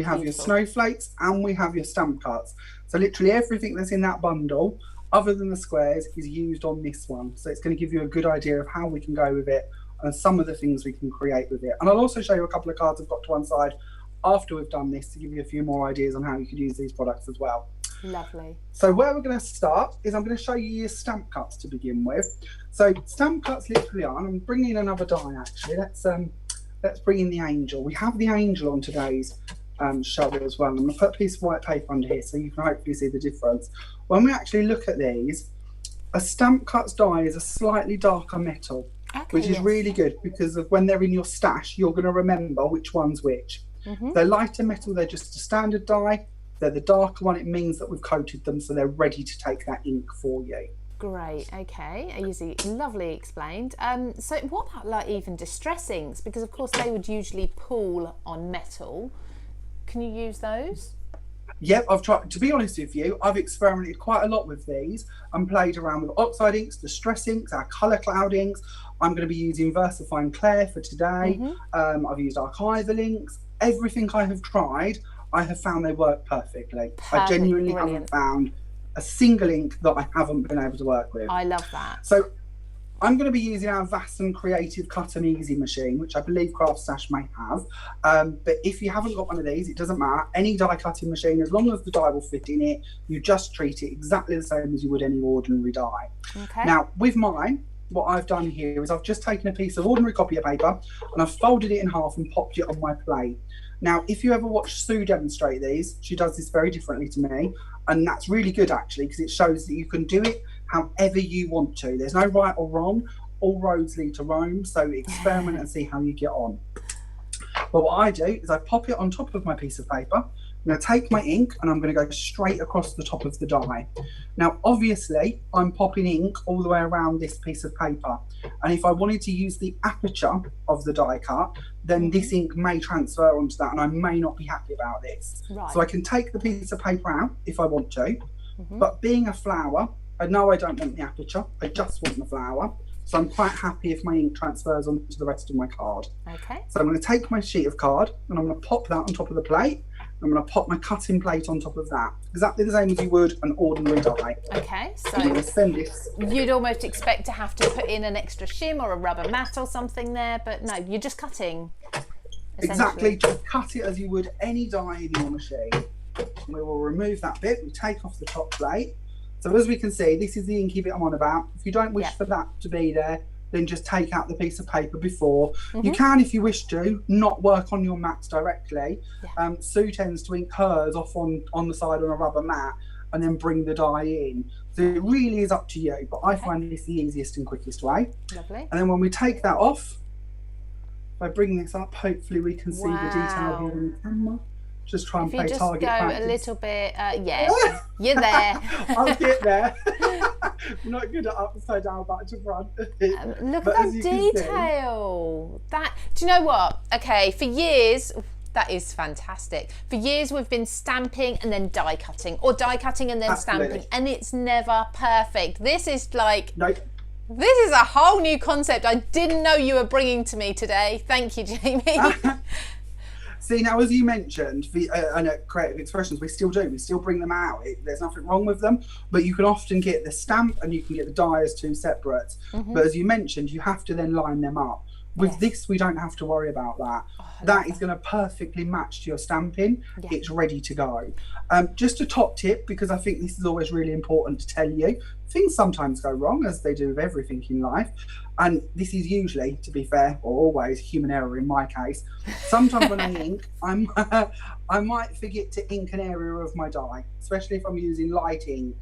We have your snowflakes and we have your stamp cards. So literally everything that's in that bundle, other than the squares, is used on this one. So it's going to give you a good idea of how we can go with it and some of the things we can create with it. And I'll also show you a couple of cards I've got to one side after we've done this to give you a few more ideas on how you could use these products as well. Lovely. So where we're going to start is I'm going to show you your stamp cuts to begin with. So stamp cuts literally are, and I'm bringing in another die actually. Let's bring in the angel. We have the angel on today's show as well. I'm going to put a piece of white paper under here so you can hopefully see the difference. When we actually look at these, a stamp cuts die is a slightly darker metal, which is really good because of when they're in your stash, you're going to remember which one's which. They're lighter metal, they're just a standard die. They're the darker one, it means that we've coated them so they're ready to take that ink for you. Great, okay, easy, lovely explained. So what about like even distress inks? Because of course they would usually pool on metal. Can you use those? Yep, I've tried. To be honest with you, I've experimented quite a lot with these and played around with oxide inks, distress inks, our colour cloud inks. I'm going to be using VersaFine Clair for today. I've used archival inks. Everything I have tried, I have found they work perfectly. I genuinely haven't found a single ink that I haven't been able to work with. I love that. So I'm going to be using our Vasson Creative Cut and Easy machine, which I believe CraftStash may have. But if you haven't got one of these, it doesn't matter. Any die cutting machine, as long as the die will fit in it, you just treat it exactly the same as you would any ordinary die. Okay. Now, with mine, what I've done here is I've just taken a piece of ordinary copy of paper and I've folded it in half and popped it on my plate. Now, if you ever watch Sue demonstrate these, she does this very differently to me. And that's really good, actually, because it shows that you can do it however you want to. There's no right or wrong. All roads lead to Rome. So experiment and see how you get on. But what I do is I pop it on top of my piece of paper. I'm going to take my ink and I'm going to go straight across the top of the die. Now, obviously, I'm popping ink all the way around this piece of paper. And if I wanted to use the aperture of the die cut, then this ink may transfer onto that and I may not be happy about this. Right. So I can take the piece of paper out if I want to. But being a flower, I know I don't want the aperture. I just want the flower. So I'm quite happy if my ink transfers onto the rest of my card. Okay. So I'm going to take my sheet of card and I'm going to pop that on top of the plate. I'm going to pop my cutting plate on top of that. Exactly the same as you would an ordinary die. Okay, so I'm going to send this. you'd almost expect to have to put in an extra shim or a rubber mat or something there, but no, you're just cutting. Exactly, just cut it as you would any die in your machine. We will remove that bit, we take off the top plate. So as we can see, this is the inky bit I'm on about. If you don't wish for that to be there, then just take out the piece of paper before. You can, if you wish to, not work on your mats directly. Sue tends to ink hers off on the side on a rubber mat and then bring the die in. So it really is up to you, but I find this the easiest and quickest way. Lovely. And then when we take that off, if I bring this up, hopefully we can see the detail here in the camera. Just try and play target practice. If you just go a little bit, yeah, you're there. I'll get there. I'm not good at upside down, back to front. Look at that detail. Do you know what? Okay, for years, that is fantastic. For years, we've been stamping and then die cutting, or die cutting and then stamping, and it's never perfect. This is like, this is a whole new concept I didn't know you were bringing to me today. Thank you, Jamie. See, now, as you mentioned, I know creative expressions, we still do. We still bring them out. There's nothing wrong with them, but you can often get the stamp and you can get the die as two separate. But as you mentioned, you have to then line them up. With this, we don't have to worry about that. That is going to perfectly match to your stamping. It's ready to go. Just a top tip, because I think this is always really important to tell you, things sometimes go wrong, as they do with everything in life. And this is usually, to be fair, or always human error in my case. Sometimes when I ink, I might forget to ink an area of my die, especially if I'm using light ink.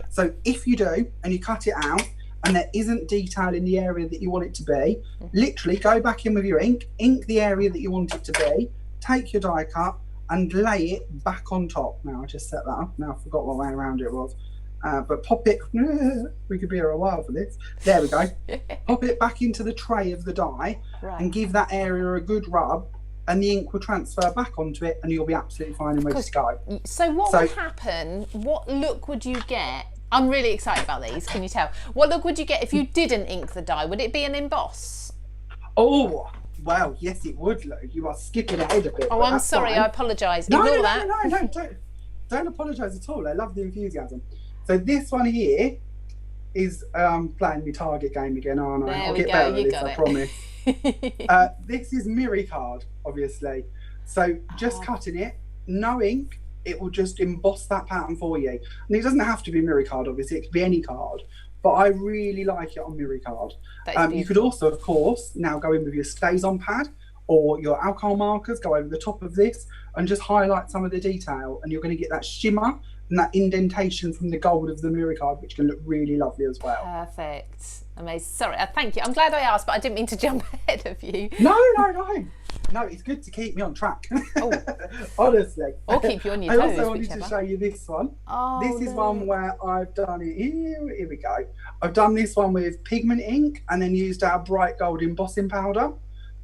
So if you do, and you cut it out, and there isn't detail in the area that you want it to be, literally go back in with your ink the area that you want it to be, take your die cut and lay it back on top. Now I just set that up, now I forgot what way around it was. But pop it, we could be here a while for this. There we go. Pop it back into the tray of the die and give that area a good rub, and the ink will transfer back onto it and you'll be absolutely fine and ready to go. So what would happen, what look would you get? I'm really excited about these, can you tell? What look would you get if you didn't ink the die? Would it be an emboss? Oh, Well, yes, it would, Lou. You are skipping ahead a bit. Oh, I'm sorry. I apologise. No, Ignore that. No, don't apologise at all. I love the enthusiasm. So this one here is playing my target game again, aren't I? I'll get better at this, I promise. This is Miri card, obviously. So just cutting it, no ink, it will just emboss that pattern for you. And it doesn't have to be Miri card, obviously. It could be any card. But I really like it on Miri card. You could also, of course, now go in with your stays on pad or your alcohol markers, go over the top of this and just highlight some of the detail. And you're going to get that shimmer and that indentation from the gold of the Miri card, which can look really lovely as well. Perfect. Amazing. Sorry, thank you. I'm glad I asked, but I didn't mean to jump ahead of you. No. No, it's good to keep me on track. Oh. Honestly. Or keep you on your toes. I also wanted to show you this one. This is one where I've done it. Here we go. I've done this one with pigment ink and then used our bright gold embossing powder.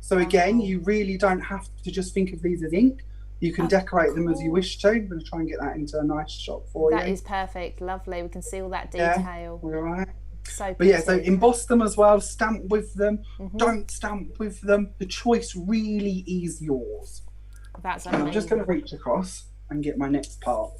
So again, you really don't have to just think of these as ink. You can decorate them as you wish to. I'm going to try and get that into a nice shot for you. That is perfect. Lovely. We can see all that detail. Yeah, all right. So but yeah, so emboss them as well, stamp with them, don't stamp with them. The choice really is yours. That's amazing. I'm just going to reach across and get my next part.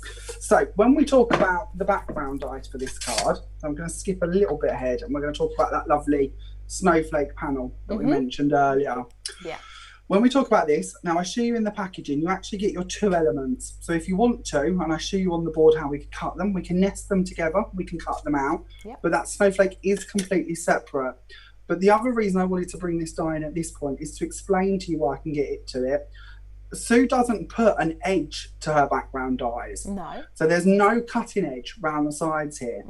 So when we talk about the background dies for this card, I'm going to skip a little bit ahead and we're going to talk about that lovely snowflake panel that we mentioned earlier. Yeah. When we talk about this, now I show you in the packaging, you actually get your two elements. So if you want to, and I show you on the board how we can cut them, we can nest them together, we can cut them out, but that snowflake is completely separate. But the other reason I wanted to bring this die in at this point is to explain to you why I can get it to it. Sue doesn't put an edge to her background dies. No. So there's no cutting edge around the sides here.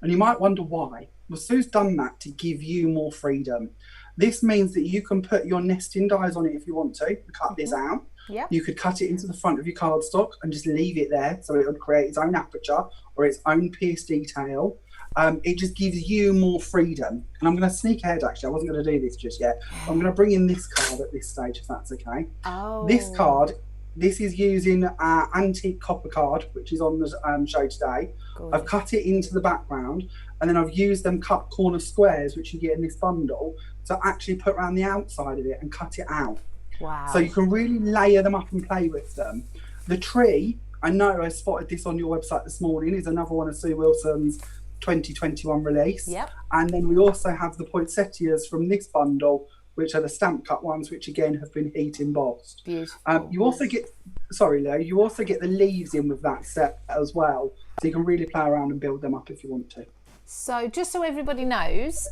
And you might wonder why. Well, Sue's done that to give you more freedom. This means that you can put your nesting dies on it if you want to, cut this out. Yeah. You could cut it into the front of your cardstock and just leave it there so it would create its own aperture or its own pierced detail. It just gives you more freedom. And I'm going to sneak ahead, actually. I wasn't going to do this just yet. I'm going to bring in this card at this stage, if that's okay. Oh. This card, this is using our antique copper card, which is on the show today. Good. I've cut it into the background, and then I've used them cut corner squares, which you get in this bundle, to actually put around the outside of it and cut it out. Wow. So you can really layer them up and play with them. The tree, I know I spotted this on your website this morning, is another one of Sue Wilson's 2021 release. Yep. And then we also have the poinsettias from this bundle, which are the stamp cut ones, which again have been heat embossed. Beautiful. You also get, sorry Leo, you also get the leaves in with that set as well. So you can really play around and build them up if you want to. So just so everybody knows,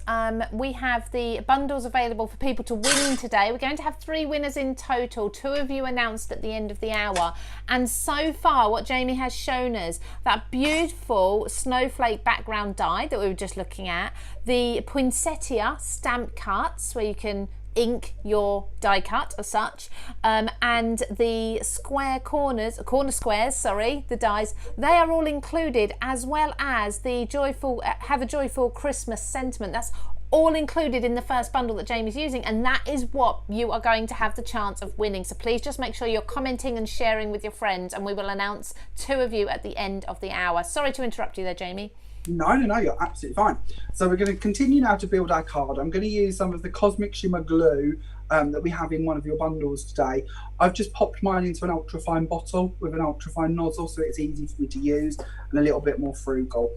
we have the bundles available for people to win today. We're going to have 3 winners in total. 2 of you announced at the end of the hour. And so far, what Jamie has shown us, that beautiful snowflake background die that we were just looking at, the poinsettia stamp cuts where you can ink your die cut as such, and the corner squares, the dies, they are all included, as well as the joyful have a joyful Christmas sentiment. That's all included in the first bundle that Jamie's using, and that is what you are going to have the chance of winning. So please just make sure you're commenting and sharing with your friends, and we will announce 2 of you at the end of the hour. Sorry to interrupt you there, Jamie. No, you're absolutely fine. So we're going to continue now to build our card. I'm going to use some of the Cosmic Shimmer glue that we have in one of your bundles today. I've just popped mine into an ultrafine bottle with an ultrafine nozzle, so it's easy for me to use and a little bit more frugal.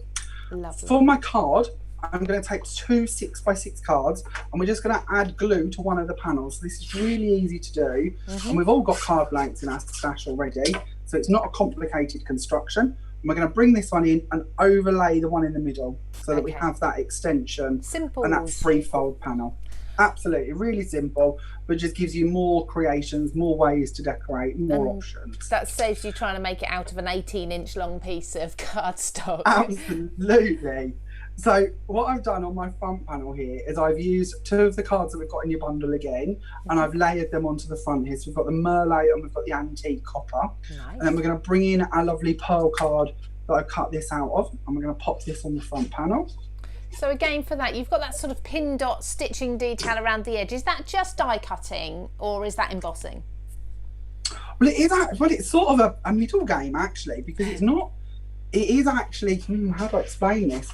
Lovely. For my card, I'm going to take 2 6x6 cards, and we're just going to add glue to one of the panels. This is really easy to do, and we've all got card blanks in our stash already, so it's not a complicated construction. And we're going to bring this one in and overlay the one in the middle so that we have that extension and that free-fold panel. Absolutely, really simple, but just gives you more creations, more ways to decorate, more options. That saves you trying to make it out of an 18-inch long piece of cardstock. Absolutely. So what I've done on my front panel here is I've used 2 of the cards that we've got in your bundle again, and I've layered them onto the front here. So we've got the Merlot and we've got the antique copper. Nice. And then we're going to bring in our lovely pearl card that I've cut this out of, and we're going to pop this on the front panel. So again, for that, you've got that sort of pin dot stitching detail around the edge. Is that just die cutting, or is that embossing? Well, it's sort of a middle game, actually, because it's not. It is actually, how do I explain this?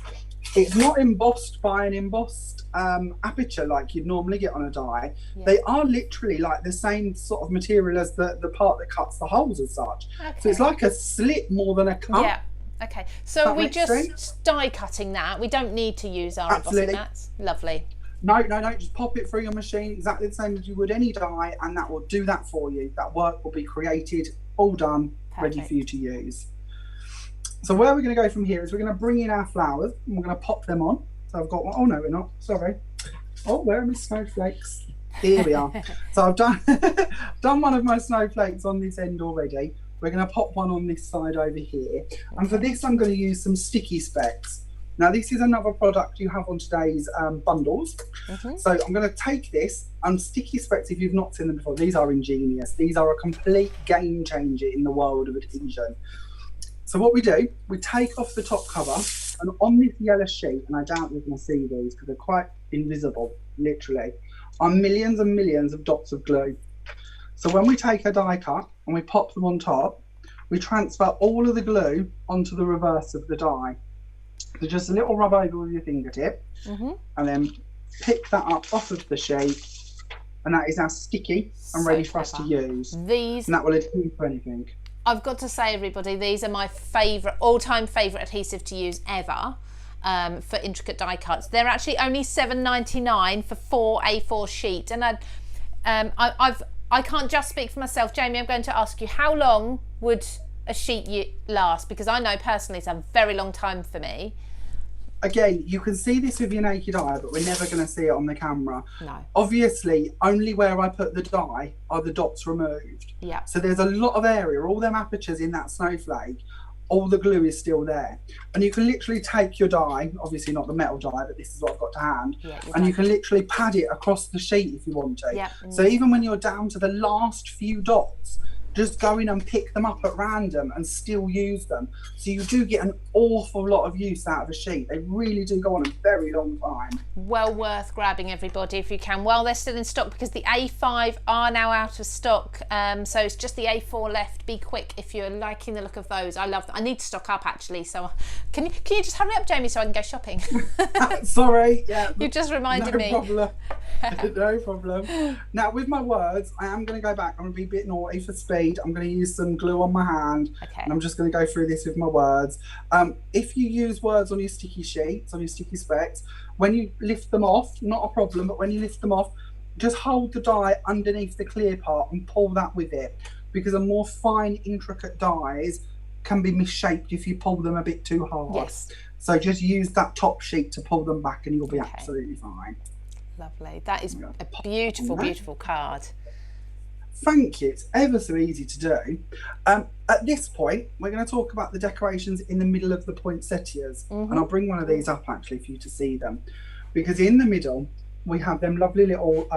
It's not embossed by an embossed aperture like you'd normally get on a die. Yeah. They are literally like the same sort of material as the part that cuts the holes as such. Okay. So it's like a slit more than a cut. Yeah. Okay. So we just die cutting that. We don't need to use our embossing mats. Lovely. No. Just pop it through your machine exactly the same as you would any die, and that will do that for you. That work will be created, all done, ready for you to use. So where we're going to go from here is we're going to bring in our flowers and we're going to pop them on. So I've got one. Oh no, we're not. Sorry. Oh, where are my snowflakes? Here we are. So I've done one of my snowflakes on this end already. We're going to pop one on this side over here. And for this, I'm going to use some sticky specks. Now, this is another product you have on today's bundles. So I'm going to take this and sticky specks, if you've not seen them before, these are ingenious. These are a complete game changer in the world of adhesion. So what we do, we take off the top cover, and on this yellow sheet, and I doubt you're going to see these because they're quite invisible, literally, are millions and millions of dots of glue. So when we take a die cut and we pop them on top, we transfer all of the glue onto the reverse of the die. So just a little rub over with your fingertip, and then pick that up off of the sheet, and that is now sticky and ready for us to use. And that will adhere to anything. I've got to say, everybody, these are my favourite, all-time favourite adhesive to use ever for intricate die cuts. They're actually only $7.99 for 4 A4 sheets, and I can't just speak for myself. Jamie, I'm going to ask you, how long would a sheet last? Because I know personally it's a very long time for me. Again, you can see this with your naked eye, but we're never going to see it on the camera. No. Obviously, only where I put the die are the dots removed. Yeah. So there's a lot of area, all them apertures in that snowflake, all the glue is still there. And you can literally take your die, obviously not the metal die, but this is what I've got to hand, and you can literally pad it across the sheet if you want to. Yeah. So even when you're down to the last few dots, just go in and pick them up at random and still use them. So you do get an awful lot of use out of a sheet. They really do go on a very long time. Well worth grabbing, everybody, if you can, while they're still in stock, because the A5 are now out of stock. So it's just the A4 left. Be quick if you're liking the look of those. I love them. I need to stock up, actually. So can you just hurry up, Jamie, so I can go shopping? Sorry. Yeah. You just reminded me. No problem. No problem. Now, with my words, I am going to go back. I'm going to be a bit naughty for speed. I'm going to use some glue on my hand, and I'm just going to go through this with my words. If you use words on your sticky sheets, on your sticky specs, when you lift them off, not a problem, but when you lift them off, just hold the die underneath the clear part and pull that with it, because a more fine, intricate dies can be misshaped if you pull them a bit too hard. Yes. So just use that top sheet to pull them back and you'll be absolutely fine. Lovely. That is a beautiful, beautiful card. Thank you. It's ever so easy to do. At this point, we're going to talk about the decorations in the middle of the poinsettias. And I'll bring one of these up actually for you to see them. Because in the middle, we have them lovely little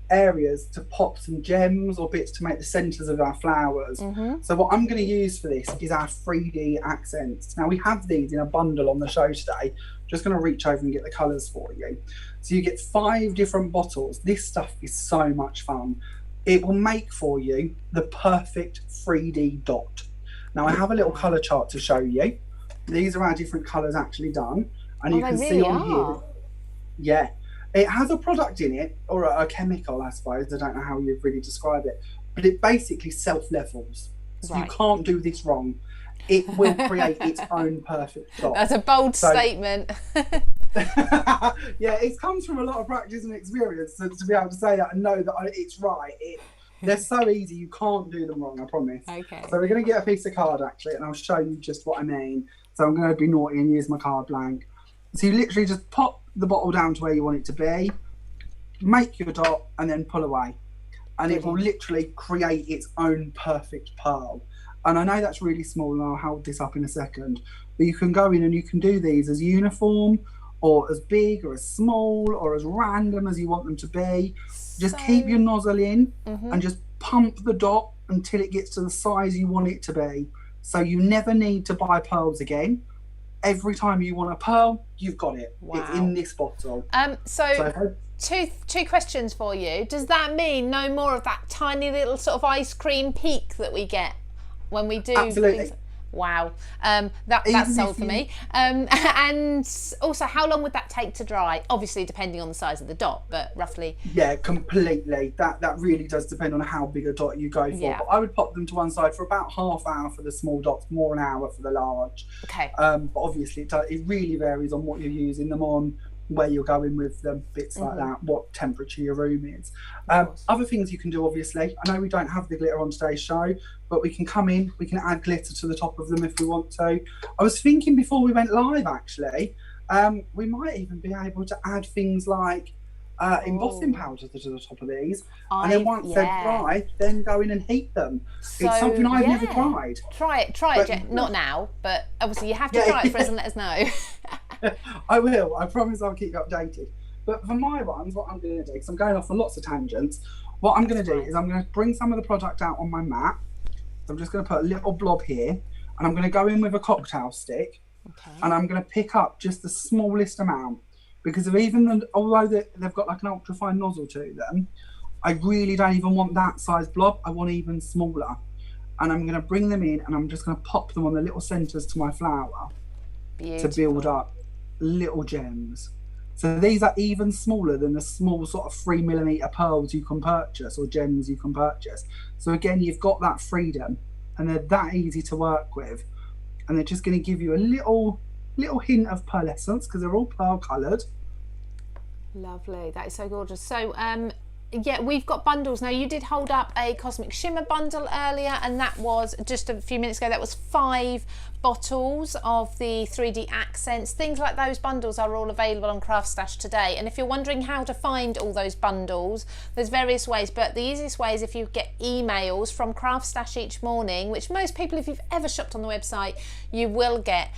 areas to pop some gems or bits to make the centres of our flowers. So what I'm going to use for this is our 3D accents. Now we have these in a bundle on the show today. Just going to reach over and get the colours for you. So you get 5 different bottles. This stuff is so much fun. It will make for you the perfect 3D dot. Now I have a little colour chart to show you. These are our different colours actually done. And you can see on here, yeah, it has a product in it, or a chemical, I suppose. I don't know how you'd really describe it, but it basically self-levels. So you can't do this wrong. It will create its own perfect dot. That's a bold statement. Yeah, it comes from a lot of practice and experience to be able to say that and know that it's right. They're so easy, you can't do them wrong, I promise. Okay. So we're going to get a piece of card actually, and I'll show you just what I mean. So I'm going to be naughty and use my card blank. So you literally just pop the bottle down to where you want it to be, make your dot, and then pull away. And it will literally create its own perfect pearl. And I know that's really small, and I'll hold this up in a second, but you can go in and you can do these as uniform, or as big, or as small, or as random as you want them to be. Just keep your nozzle in and just pump the dot until it gets to the size you want it to be. So you never need to buy pearls again. Every time you want a pearl, you've got it. Wow. It's in this bottle. So two questions for you. Does that mean no more of that tiny little sort of ice cream peak that we get when we do? Absolutely. Wow, that's sold for me. And also, how long would that take to dry? Obviously, depending on the size of the dot, but roughly. Yeah, completely. That really does depend on how big a dot you go for. Yeah. But I would pop them to one side for about half hour for the small dots, more an hour for the large. Okay. But obviously, it really varies on what you're using them on, where you're going with them, bits like that, what temperature your room is. Other things you can do, obviously, I know we don't have the glitter on today's show, but we can come in, we can add glitter to the top of them if we want to. I was thinking before we went live, actually, we might even be able to add things like embossing powder to the top of these, and then once they're dry, then go in and heat them. So, it's something I've never tried. Try it, Jen. Not now, but obviously you have to try it for us and let us know. I will. I promise I'll keep you updated. But for my ones, what I'm going to do, because I'm going off on lots of tangents, what I'm going to do is I'm going to bring some of the product out on my mat. So I'm just going to put a little blob here, and I'm going to go in with a cocktail stick, and I'm going to pick up just the smallest amount, because although they've got like an ultra fine nozzle to them, I really don't even want that size blob. I want even smaller, and I'm going to bring them in, and I'm just going to pop them on the little centers to my flower. Beautiful. To build up little gems. So these are even smaller than the small sort of 3mm pearls you can purchase or gems you can purchase. So again, you've got that freedom, and they're that easy to work with, and they're just going to give you a little hint of pearlescence because they're all pearl coloured. Lovely, that is so gorgeous. So yeah, we've got bundles now. You did hold up a Cosmic Shimmer bundle earlier, and that was just a few minutes ago. That was 5 bottles of the 3D accents. Things like those bundles are all available on CraftStash today. And if you're wondering how to find all those bundles, there's various ways, but the easiest way is if you get emails from CraftStash each morning, which most people, if you've ever shopped on the website, you will get.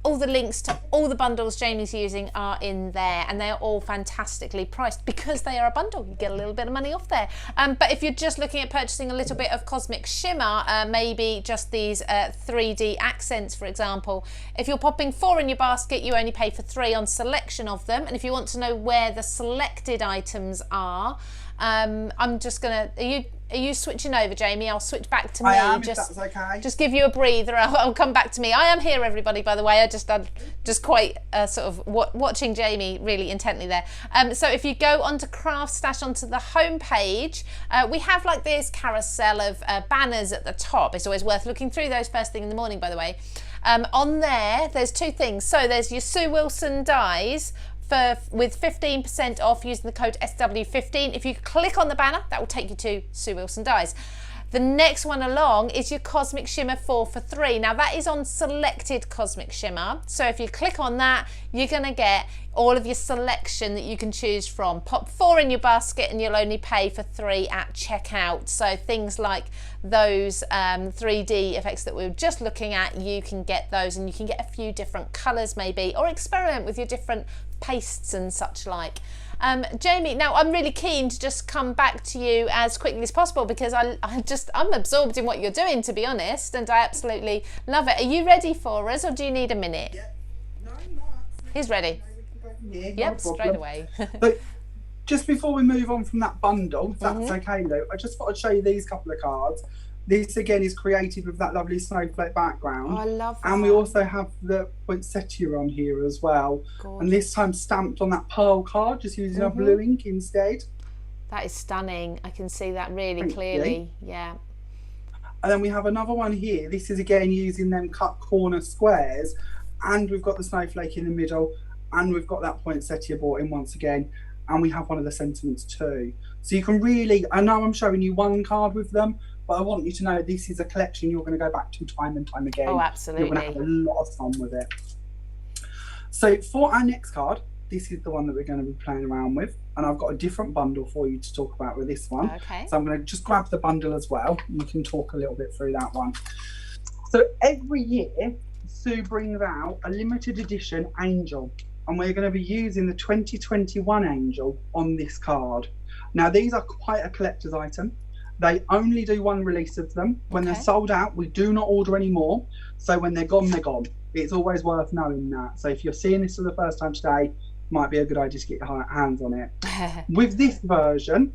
All the links to all the bundles Jamie's using are in there, and they're all fantastically priced because they are a bundle. You get a little bit of money off there. But if you're just looking at purchasing a little bit of Cosmic Shimmer, maybe just these 3D accents, for example, if you're popping 4 in your basket, you only pay for 3 on selection of them. And if you want to know where the selected items are, I'm just gonna, are you switching over, Jamie? I'll switch back to me. I am, if that's okay. Just give you a breather. I'll come back to me. I am here, everybody, by the way. I'm just quite sort of watching Jamie really intently there. So if you go onto CraftStash, onto the home page, we have like this carousel of banners at the top. It's always worth looking through those first thing in the morning, by the way. On there's 2 things. So there's your Sue Wilson dies with 15% off using the code SW15. If you click on the banner, that will take you to Sue Wilson Dies. The next one along is your Cosmic Shimmer 4 for 3. Now that is on selected Cosmic Shimmer. So if you click on that, you're going to get all of your selection that you can choose from. Pop 4 in your basket and you'll only pay for 3 at checkout. So things like those 3D effects that we were just looking at, you can get those, and you can get a few different colours maybe, or experiment with your different pastes and such like. Jamie, now I'm really keen to just come back to you as quickly as possible because I'm absorbed in what you're doing, to be honest, and I absolutely love it. Are you ready for us, or do you need a minute? Yeah. No, he's ready. Yep, straight away. But just before we move on from that bundle, if that's okay, Lou, I just thought I'd show you these couple of cards. This again is created with that lovely snowflake background. Oh, I love that. And we also have the poinsettia on here as well. Gorgeous. And this time stamped on that pearl card, just using a blue ink instead. That is stunning. I can see that really clearly. Yeah. And then we have another one here. This is again using them cut corner squares, and we've got the snowflake in the middle, and we've got that poinsettia brought in once again, and we have one of the sentiments too. So you can really, I know I'm showing you one card with them, but I want you to know this is a collection you're going to go back to time and time again. Oh, absolutely. You're going to have a lot of fun with it. So for our next card, this is the one that we're going to be playing around with, and I've got a different bundle for you to talk about with this one. Okay. So I'm going to just grab the bundle as well. You can talk a little bit through that one. So every year, Sue brings out a limited edition angel, and we're going to be using the 2021 angel on this card. Now, these are quite a collector's item. They only do one release of them. When they're sold out, we do not order any more. So when they're gone, they're gone. It's always worth knowing that. So if you're seeing this for the first time today, might be a good idea to get your hands on it. With this version,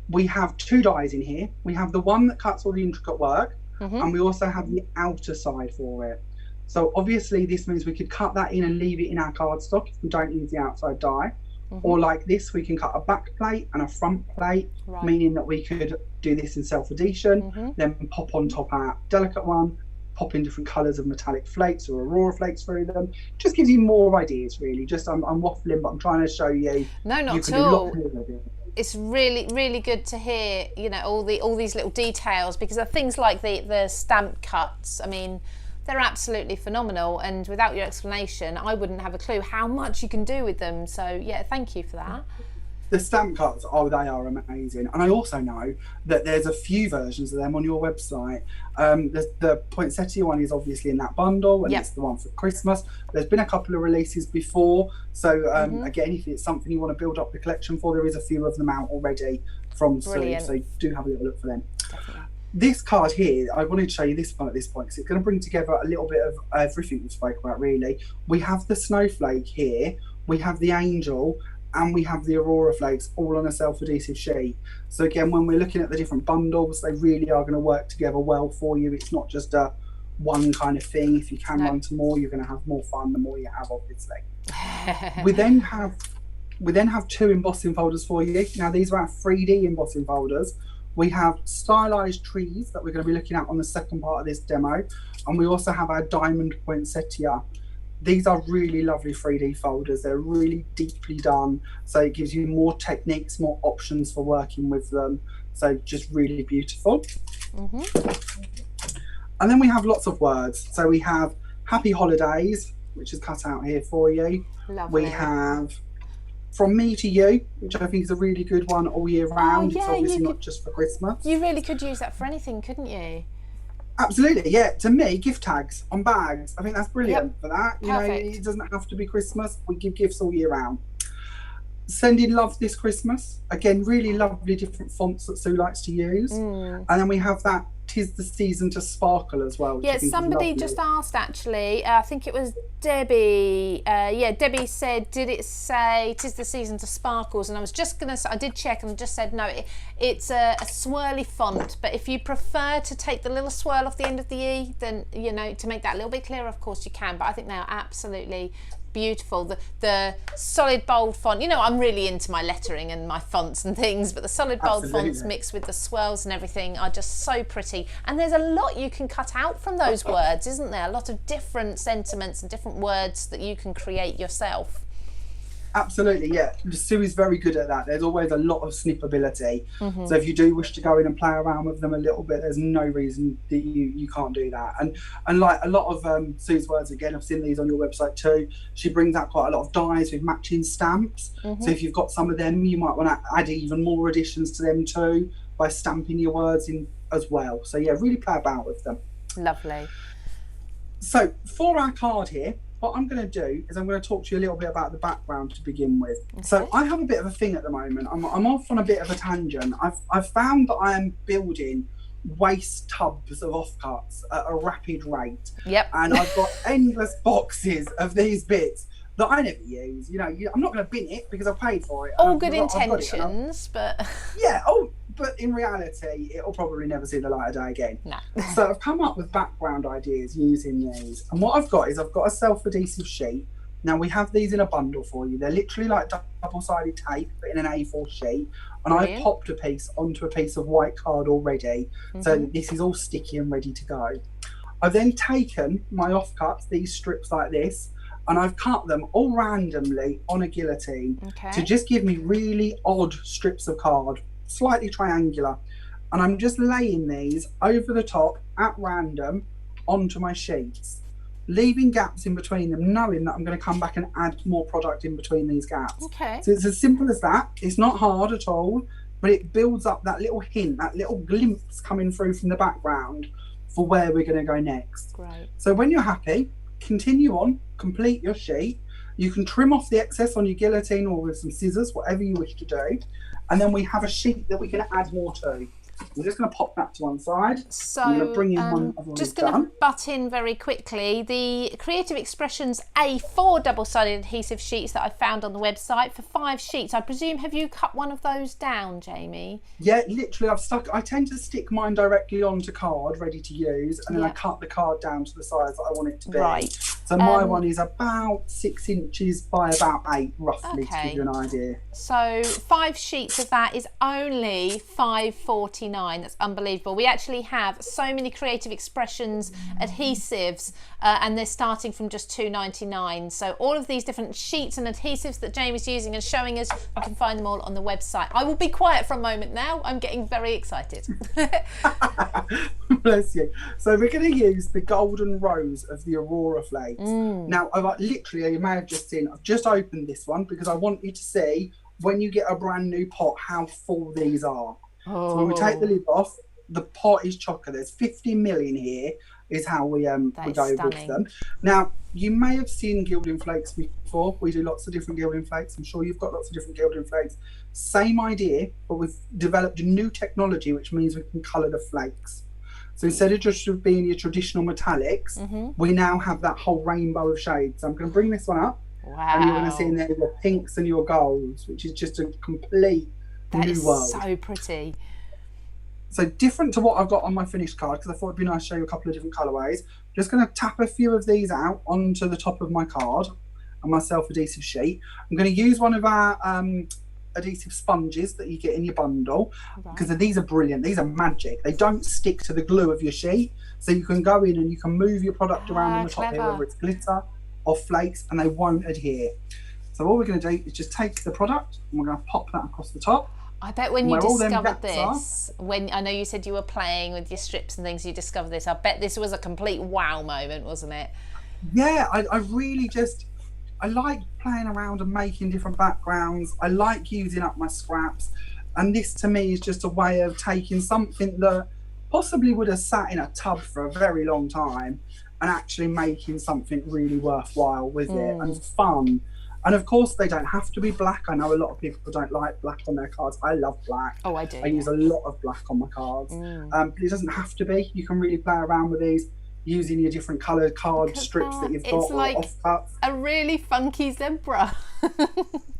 we have 2 dies in here. We have the one that cuts all the intricate work, and we also have the outer side for it. So obviously this means we could cut that in and leave it in our cardstock if we don't use the outside die. Or like this, we can cut a back plate and a front plate, meaning that we could do this in self-adhesion, then pop on top our delicate one, pop in different colours of metallic flakes or aurora flakes through them. Just gives you more ideas, really. Just I'm waffling, but I'm trying to show you. No, not at all. It's really, really good to hear, you know, all these little details, because of things like the stamp cuts. I mean, they're absolutely phenomenal, and without your explanation I wouldn't have a clue how much you can do with them. So yeah, thank you for that. The stamp cuts, oh, they are amazing. And I also know that there's a few versions of them on your website. The poinsettia one is obviously in that bundle, and it's the one for Christmas. There's been a couple of releases before, so again, if it's something you want to build up the collection for, there is a few of them out already from Sue, so do have a little look for them. Definitely. This card here, I wanted to show you this one at this point because it's going to bring together a little bit of everything we spoke about, really. We have the snowflake here, we have the angel, and we have the aurora flakes all on a self-adhesive sheet. So again, when we're looking at the different bundles, they really are going to work together well for you. It's not just a one kind of thing. If you can run to more, you're going to have more fun the more you have, obviously. we then have 2 embossing folders for you. Now these are our 3D embossing folders. We have stylized trees that we're going to be looking at on the second part of this demo, and we also have our diamond poinsettia. These are really lovely 3D folders. They're really deeply done, so it gives you more techniques, more options for working with them. So just really beautiful. And then we have lots of words. So we have happy holidays, which is cut out here for you. Lovely. We have from me to you, which I think is a really good one all year round. It's obviously not just for Christmas. You really could use that for anything, couldn't you? Absolutely, yeah. To me, gift tags on bags, I think that's brilliant for that. You know, it doesn't have to be Christmas. We give gifts all year round. Sending love this Christmas. Again, really lovely different fonts that Sue likes to use. And then we have that "'Tis the season to sparkle" as well. Yeah, somebody just asked actually. I think it was Debbie. Debbie said, "Did it say 'tis the season to sparkles?" And I was just gonna. I did check and just said no. It's a swirly font, but if you prefer to take the little swirl off the end of the E, then you know, to make that a little bit clearer, of course you can. But I think they are absolutely beautiful. The solid bold font, you know, I'm really into my lettering and my fonts and things, but the solid bold fonts mixed with the swirls and everything are just so pretty. And there's a lot you can cut out from those words, isn't there? A lot of different sentiments and different words that you can create yourself. Absolutely, yeah. Sue is very good at that. There's always a lot of snippability. So if you do wish to go in and play around with them a little bit, there's no reason that you can't do that. And like a lot of Sue's words, again, I've seen these on your website too. She brings out quite a lot of dies with matching stamps. So if you've got some of them, you might want to add even more additions to them too by stamping your words in as well. So yeah, really play about with them. Lovely. So for our card here, what I'm going to do is I'm going to talk to you a little bit about the background to begin with. So I have a bit of a thing at the moment. I'm off on a bit of a tangent. I've found that I am building waste tubs of offcuts at a rapid rate. And I've got endless boxes of these bits that I never use. You know, I'm not going to bin it because I paid for it. All good intentions, but yeah. But in reality, it'll probably never see the light of day again. No. So I've come up with background ideas using these. And what I've got is I've got a self-adhesive sheet. Now we have these in a bundle for you. They're literally like double-sided tape, but in an A4 sheet. And I've popped a piece onto a piece of white card already. So this is all sticky and ready to go. I've then taken my offcuts, these strips like this, and I've cut them all randomly on a guillotine to just give me really odd strips of card, slightly triangular, and I'm just laying these over the top at random onto my sheets, leaving gaps in between them, knowing that I'm going to come back and add more product in between these gaps. So it's as simple as that. It's not hard at all, but it builds up that little hint, that little glimpse coming through from the background for where we're going to go next. So when you're happy, continue on, complete your sheet. You can trim off the excess on your guillotine or with some scissors, whatever you wish to do. And then we have a sheet that we can add more to. I'm just going to pop that to one side. So I'm going to bring in one I've already just going done. to butt in very quickly. The Creative Expressions A4 double-sided adhesive sheets that I found on the website for 5 sheets. I presume, have you cut one of those down, Jamie? Yeah, literally I tend to stick mine directly onto card, ready to use, and then I cut the card down to the size that I want it to be. Right. So my one is about 6 inches by about 8, roughly, to give you an idea. So 5 sheets of that is only $5.49. That's unbelievable. We actually have so many Creative Expressions adhesives, and they're starting from just $2.99. So all of these different sheets and adhesives that Jamie's using and showing us, you can find them all on the website. I will be quiet for a moment now. I'm getting very excited. Bless you. So we're going to use the golden rose of the Aurora Flakes. Now, literally, you may have just seen, I've just opened this one because I want you to see when you get a brand new pot how full these are. So when we take the lid off, the pot is chocker. There's 50 ml in here is how we go with them. Now, you may have seen gilding flakes before. We do lots of different gilding flakes. I'm sure you've got lots of different gilding flakes. Same idea, but we've developed a new technology which means we can colour the flakes. So instead of just being your traditional metallics, we now have that whole rainbow of shades. So I'm going to bring this one up. Wow. And you're going to see in there your pinks and your golds, which is just a complete new world. So pretty. So different to what I've got on my finished card, because I thought it'd be nice to show you a couple of different colourways. Just going to tap a few of these out onto the top of my card and my self-adhesive sheet. I'm going to use one of our adhesive sponges that you get in your bundle, because these are brilliant. These are magic. They don't stick to the glue of your sheet, so you can go in and you can move your product around on the top here, whether it's glitter or flakes, and they won't adhere. So all we're going to do is just take the product and we're going to pop that across the top. I bet when you discovered this, when I know you said you were playing with your strips and things, you discovered this, I bet this was a complete wow moment, wasn't it? Yeah, I really I like playing around and making different backgrounds. I like using up my scraps. And this to me is just a way of taking something that possibly would have sat in a tub for a very long time and actually making something really worthwhile with it and fun. And of course, they don't have to be black. I know a lot of people don't like black on their cards. I love black. Oh, I do. I use a lot of black on my cards. But it doesn't have to be. You can really play around with these using your different coloured card strips that you've got. It's like off-cuts. A really funky zebra.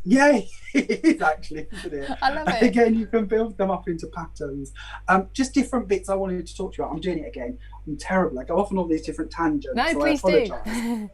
Yeah, it is actually, isn't it? I love it. Again, you can build them up into patterns. Just different bits I wanted to talk to you about. I'm doing it again. I'm terrible. I go off on all these different tangents. No, so please do.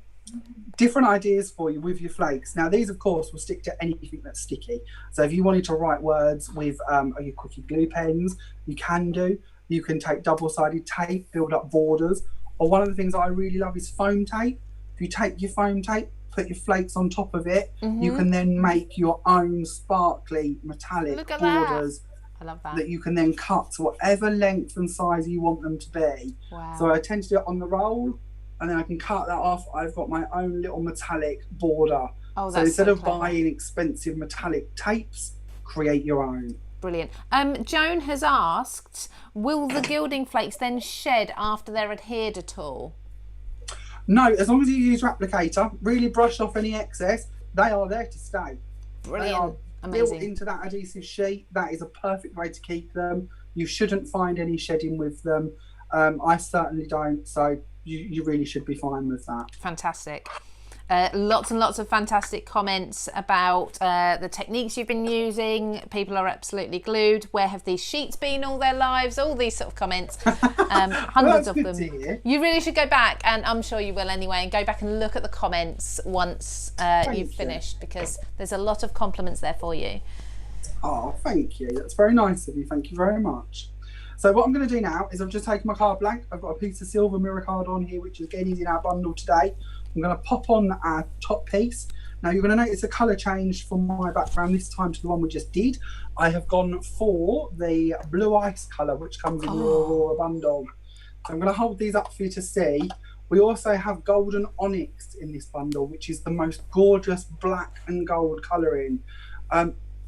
Different ideas for you with your flakes. Now, these, of course, will stick to anything that's sticky. So if you wanted to write words with your quickie glue pens, you can do. You can take double-sided tape, build up borders. Or one of the things that I really love is foam tape. If you take your foam tape, put your flakes on top of it, you can then make your own sparkly metallic borders. I love that. That you can then cut to whatever length and size you want them to be. Wow. So I tend to do it on the roll, and then I can cut that off. I've got my own little metallic border. Oh, so instead of buying expensive metallic tapes, create your own. Brilliant. Joan has asked, will the gilding flakes then shed after they're adhered at all? No, as long as you use your applicator, really brush off any excess, they are there to stay. Brilliant. They are amazing. Built into that adhesive sheet. That is a perfect way to keep them. You shouldn't find any shedding with them. I certainly don't, so you really should be fine with that. Fantastic. Lots and lots of fantastic comments about the techniques you've been using. People are absolutely glued. Where have these sheets been all their lives? All these sort of comments. Hundreds of them. You really should go back, and I'm sure you will anyway, and go back and look at the comments once you've finished, because there's a lot of compliments there for you. Oh, thank you. That's very nice of you. Thank you very much. So what I'm going to do now is I've just taken my card blank. I've got a piece of silver mirror card on here, which again is in our bundle today. I'm going to pop on our top piece. Now you're going to notice a colour change from my background this time to the one we just did. I have gone for the blue ice colour, which comes in the Aurora bundle. So I'm going to hold these up for you to see. We also have golden onyx in this bundle, which is the most gorgeous black and gold colouring.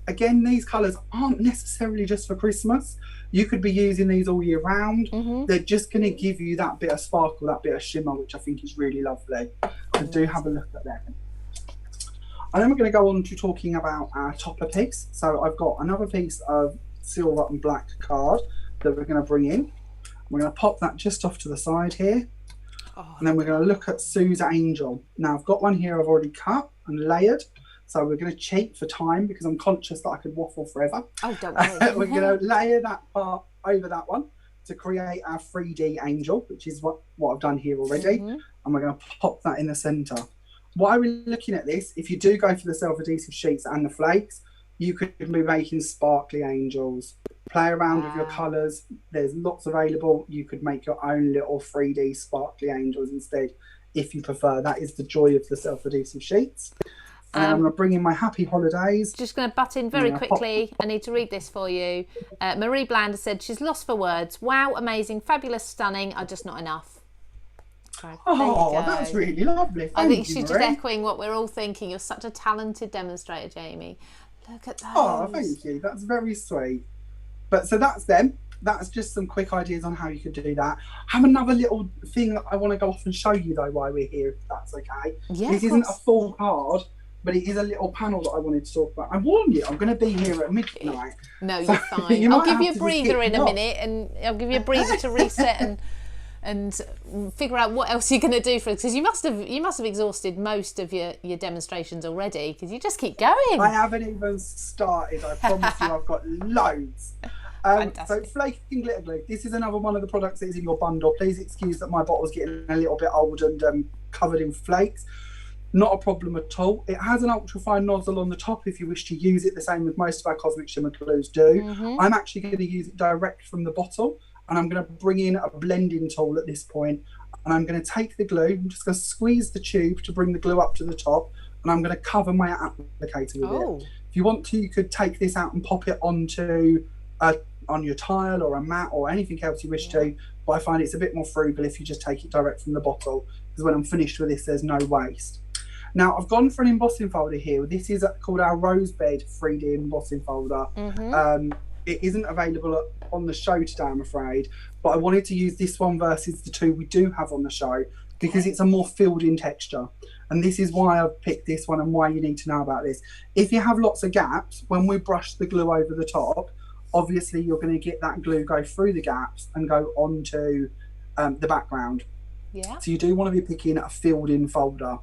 Again, these colours aren't necessarily just for Christmas. You could be using these all year round. They're just going to give you that bit of sparkle, that bit of shimmer, which I think is really lovely. So do have a look at them. And then we're going to go on to talking about our topper piece. So I've got another piece of silver and black card that we're going to bring in. We're going to pop that just off to the side here. And then we're going to look at Sue's Angel. Now, I've got one here I've already cut and layered. So we're going to cheat for time because I'm conscious that I could waffle forever. Oh, don't worry. We're going to layer that part over that one to create our 3D angel, which is what I've done here already. And we're going to pop that in the centre. While we're looking at this, if you do go for the self-adhesive sheets and the flakes, you could be making sparkly angels. Play around with your colours. There's lots available. You could make your own little 3D sparkly angels instead, if you prefer. That is the joy of the self-adhesive sheets. I'm going to bring in my Happy Holidays. Just going to butt in very quickly. I need to read this for you. Marie Bland said she's lost for words. Wow, amazing, fabulous, stunning. Are just not enough. So, that's really lovely. I think she's just echoing what we're all thinking. You're such a talented demonstrator, Jamie. Look at those. Oh, thank you. That's very sweet. But so that's them. That's just some quick ideas on how you could do that. I have another little thing that I want to go off and show you though while we're here, if that's okay. Yeah, this isn't a full card, but it is a little panel that I wanted to talk about. I warn you, I'm going to be here at midnight. No, you're fine. I'll give you a breather in a minute, and I'll give you a breather to reset and figure out what else you're going to do for it, because you must have exhausted most of your demonstrations already, because you just keep going. I haven't even started. I promise you, I've got loads. So Flaking glitter glue. This is another one of the products that is in your bundle. Please excuse that my bottle's getting a little bit old and covered in flakes. Not a problem at all. It has an ultra fine nozzle on the top if you wish to use it, the same as most of our Cosmic Shimmer glues do. I'm actually going to use it direct from the bottle, and I'm going to bring in a blending tool at this point, and I'm going to take the glue. I'm just going to squeeze the tube to bring the glue up to the top, and I'm going to cover my applicator with it. If you want to, you could take this out and pop it onto on your tile or a mat or anything else you wish to, but I find it's a bit more frugal if you just take it direct from the bottle, because when I'm finished with this, there's no waste. Now, I've gone for an embossing folder here. This is called our Rosebud 3D embossing folder. It isn't available on the show today, I'm afraid, but I wanted to use this one versus the two we do have on the show, because it's a more filled in texture. And this is why I've picked this one and why you need to know about this. If you have lots of gaps, when we brush the glue over the top, obviously you're going to get that glue go through the gaps and go onto the background. So you do want to be picking a filled in folder,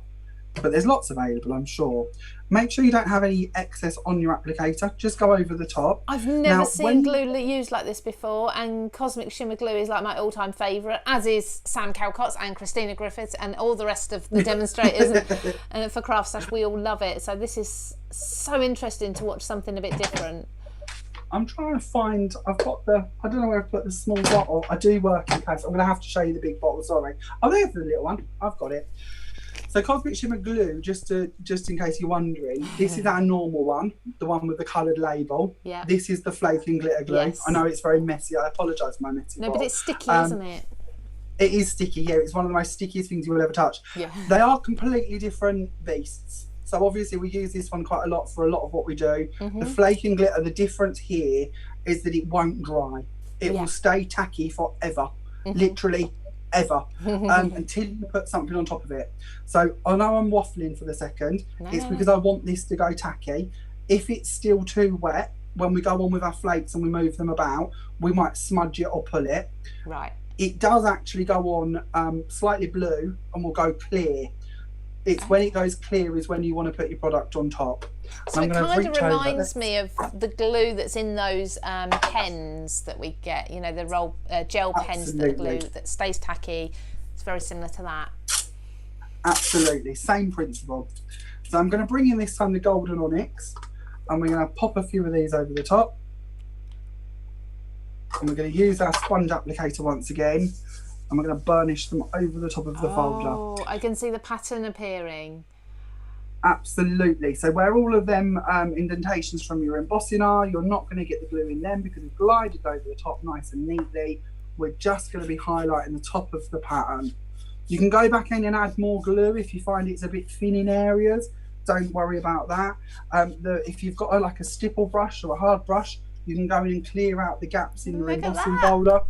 but there's lots available, I'm sure. Make sure you don't have any excess on your applicator. Just go over the top. I've never seen glue used like this before, and Cosmic Shimmer glue is like my all-time favourite, as is Sam Calcott's and Christina Griffiths and all the rest of the demonstrators. and for CraftStash, we all love it. So this is so interesting to watch something a bit different. I'm trying to find, I've got I don't know where I've put the small bottle. I do work in case. I'm going to have to show you the big bottle, sorry. Oh, there's the little one. I've got it. So Cosmic Shimmer glue, just in case you're wondering, this is our normal one, the one with the coloured label. This is the Flaking glitter glue. I know it's very messy. I apologise for my messy but it's sticky, isn't it? It is sticky, yeah. It's one of the most stickiest things you will ever touch. They are completely different beasts. So obviously we use this one quite a lot for a lot of what we do. The Flaking glitter, the difference here is that it won't dry. It will stay tacky forever, literally ever, until you put something on top of it. So I know I'm waffling for the second. It's because I want this to go tacky. If it's still too wet, when we go on with our flakes and we move them about, we might smudge it or pull it. It does actually go on slightly blue and will go clear. It's when it goes clear is when you want to put your product on top. So it kind of reminds me of the glue that's in those pens that we get, you know, the roll gel pens that are glue that stays tacky. It's very similar to that. Absolutely, same principle. So I'm going to bring in this time the Golden Onyx, and we're going to pop a few of these over the top. And we're going to use our sponge applicator once again. And we're going to burnish them over the top of the folder. Oh, I can see the pattern appearing. Absolutely. So where all of them indentations from your embossing are, you're not going to get the glue in them because we've glided over the top nice and neatly. We're just going to be highlighting the top of the pattern. You can go back in and add more glue if you find it's a bit thin in areas. Don't worry about that. If you've got like a stipple brush or a hard brush, you can go in and clear out the gaps in your embossing folder.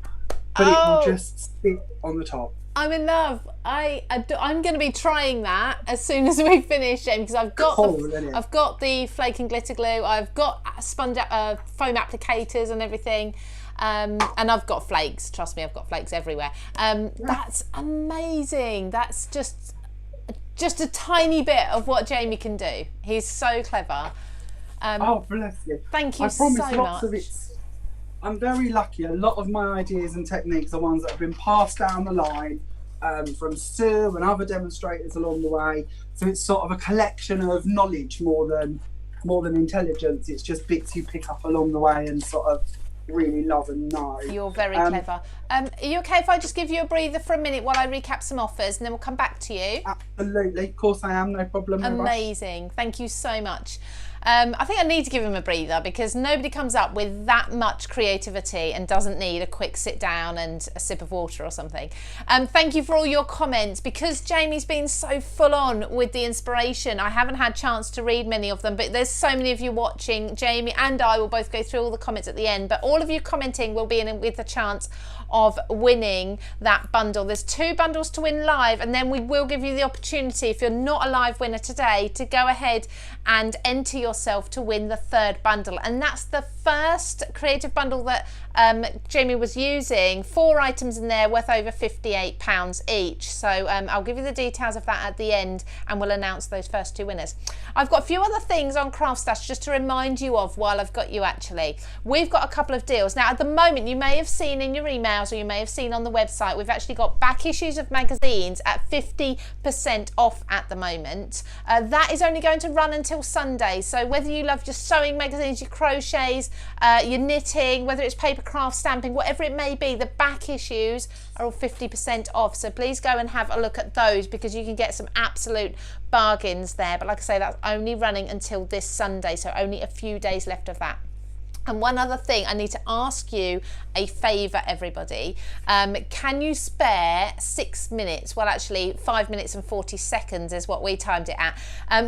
But it will just sit on the top. I'm in love. I'm going to be trying that as soon as we finish, Jamie, because I've got the Flaking glitter glue. I've got sponge foam applicators and everything. And I've got flakes, trust me, I've got flakes everywhere. That's amazing. That's just a tiny bit of what Jamie can do. He's so clever. Oh, bless you. Thank you I promise so lots much. of it. I'm very lucky. A lot of my ideas and techniques are ones that have been passed down the line from Sue and other demonstrators along the way. So it's sort of a collection of knowledge more than intelligence. It's just bits you pick up along the way and sort of really love and know. You're very clever. Are you okay if I just give you a breather for a minute while I recap some offers and then we'll come back to you? Absolutely, of course I am, no problem. No Amazing, thank you so much. I think I need to give him a breather because nobody comes up with that much creativity and doesn't need a quick sit down and a sip of water or something. Thank you for all your comments. Because Jamie's been so full on with the inspiration, I haven't had a chance to read many of them, but there's so many of you watching. Jamie and I will both go through all the comments at the end, but all of you commenting will be in with a chance of winning that bundle. There's 2 bundles to win live, and then we will give you the opportunity, if you're not a live winner today, to go ahead and enter yourself to win the 3rd bundle. And that's the first creative bundle that Jamie was using. 4 items in there worth over £58 each. So I'll give you the details of that at the end and we'll announce those first 2 winners. I've got a few other things on CraftStash just to remind you of while I've got you actually. We've got a couple of deals. Now at the moment you may have seen in your emails or you may have seen on the website, we've actually got back issues of magazines at 50% off at the moment. That is only going to run until Sunday. So whether you love your sewing magazines, your crochets, your knitting, whether it's paper craft, stamping, whatever it may be, the back issues are all 50% off. So please go and have a look at those because you can get some absolute bargains there. But like I say, that's only running until this Sunday, so only a few days left of that. And one other thing, I need to ask you a favour, everybody. Can you spare 6 minutes? Well, actually, 5 minutes and 40 seconds is what we timed it at.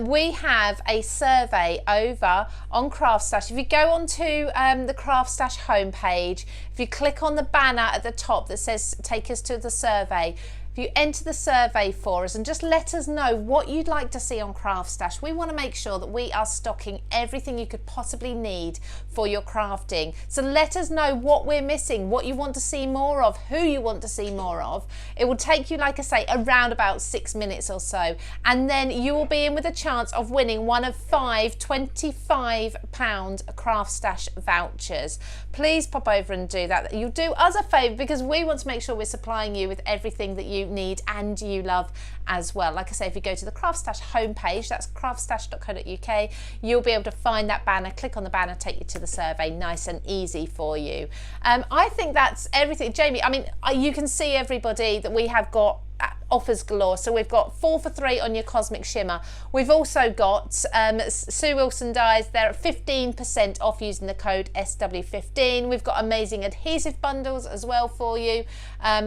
We have a survey over on CraftStash. If you go onto the CraftStash homepage, if you click on the banner at the top that says take us to the survey, if you enter the survey for us and just let us know what you'd like to see on CraftStash. We want to make sure that we are stocking everything you could possibly need for your crafting. So let us know what we're missing, what you want to see more of, who you want to see more of. It will take you, like I say, around about 6 minutes or so. And then you will be in with a chance of winning one of 5 £25 CraftStash vouchers. Please pop over and do that. You'll do us a favour because we want to make sure we're supplying you with everything that you need and you love as well. Like I say, if you go to the CraftStash homepage, that's craftstash.co.uk, you'll be able to find that banner, click on the banner, take you to the survey, nice and easy for you. I think that's everything. Jamie, I mean, you can see everybody that we have got offers galore. So we've got 4 for 3 on your Cosmic Shimmer. We've also got Sue Wilson dies. They're at 15% off using the code SW15. We've got amazing adhesive bundles as well for you.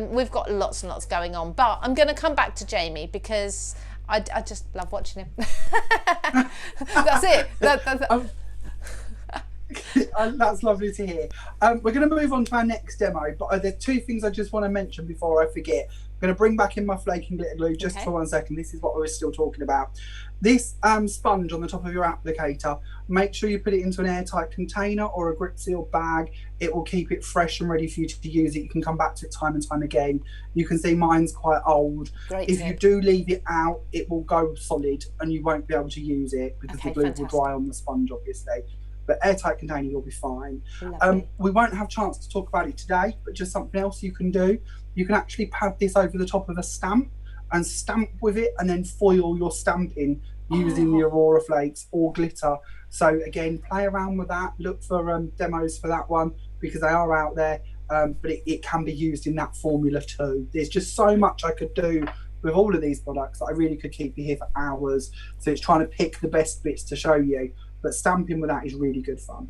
We've got lots and lots going on, but I'm going to come back to Jamie because I just love watching him. That's it. That's lovely to hear. We're going to move on to our next demo, but there's 2 things I just want to mention before I forget. I'm going to bring back in my Flaking glitter glue just for 1 second. This is what I was still talking about. This sponge on the top of your applicator, make sure you put it into an airtight container or a grip seal bag. It will keep it fresh and ready for you to use it. You can come back to it time and time again. You can see mine's quite old. Great if tip. you do leave it out, it will go solid and you won't be able to use it because the glue will dry on the sponge, obviously. But airtight container, you'll be fine. We won't have a chance to talk about it today, but just something else you can do. You can actually pad this over the top of a stamp and stamp with it and then foil your stamping using the Aurora flakes or glitter. So again, play around with that. Look for demos for that one because they are out there, but it can be used in that formula too. There's just so much I could do with all of these products that I really could keep you here for hours. So it's trying to pick the best bits to show you. But stamping with that is really good fun.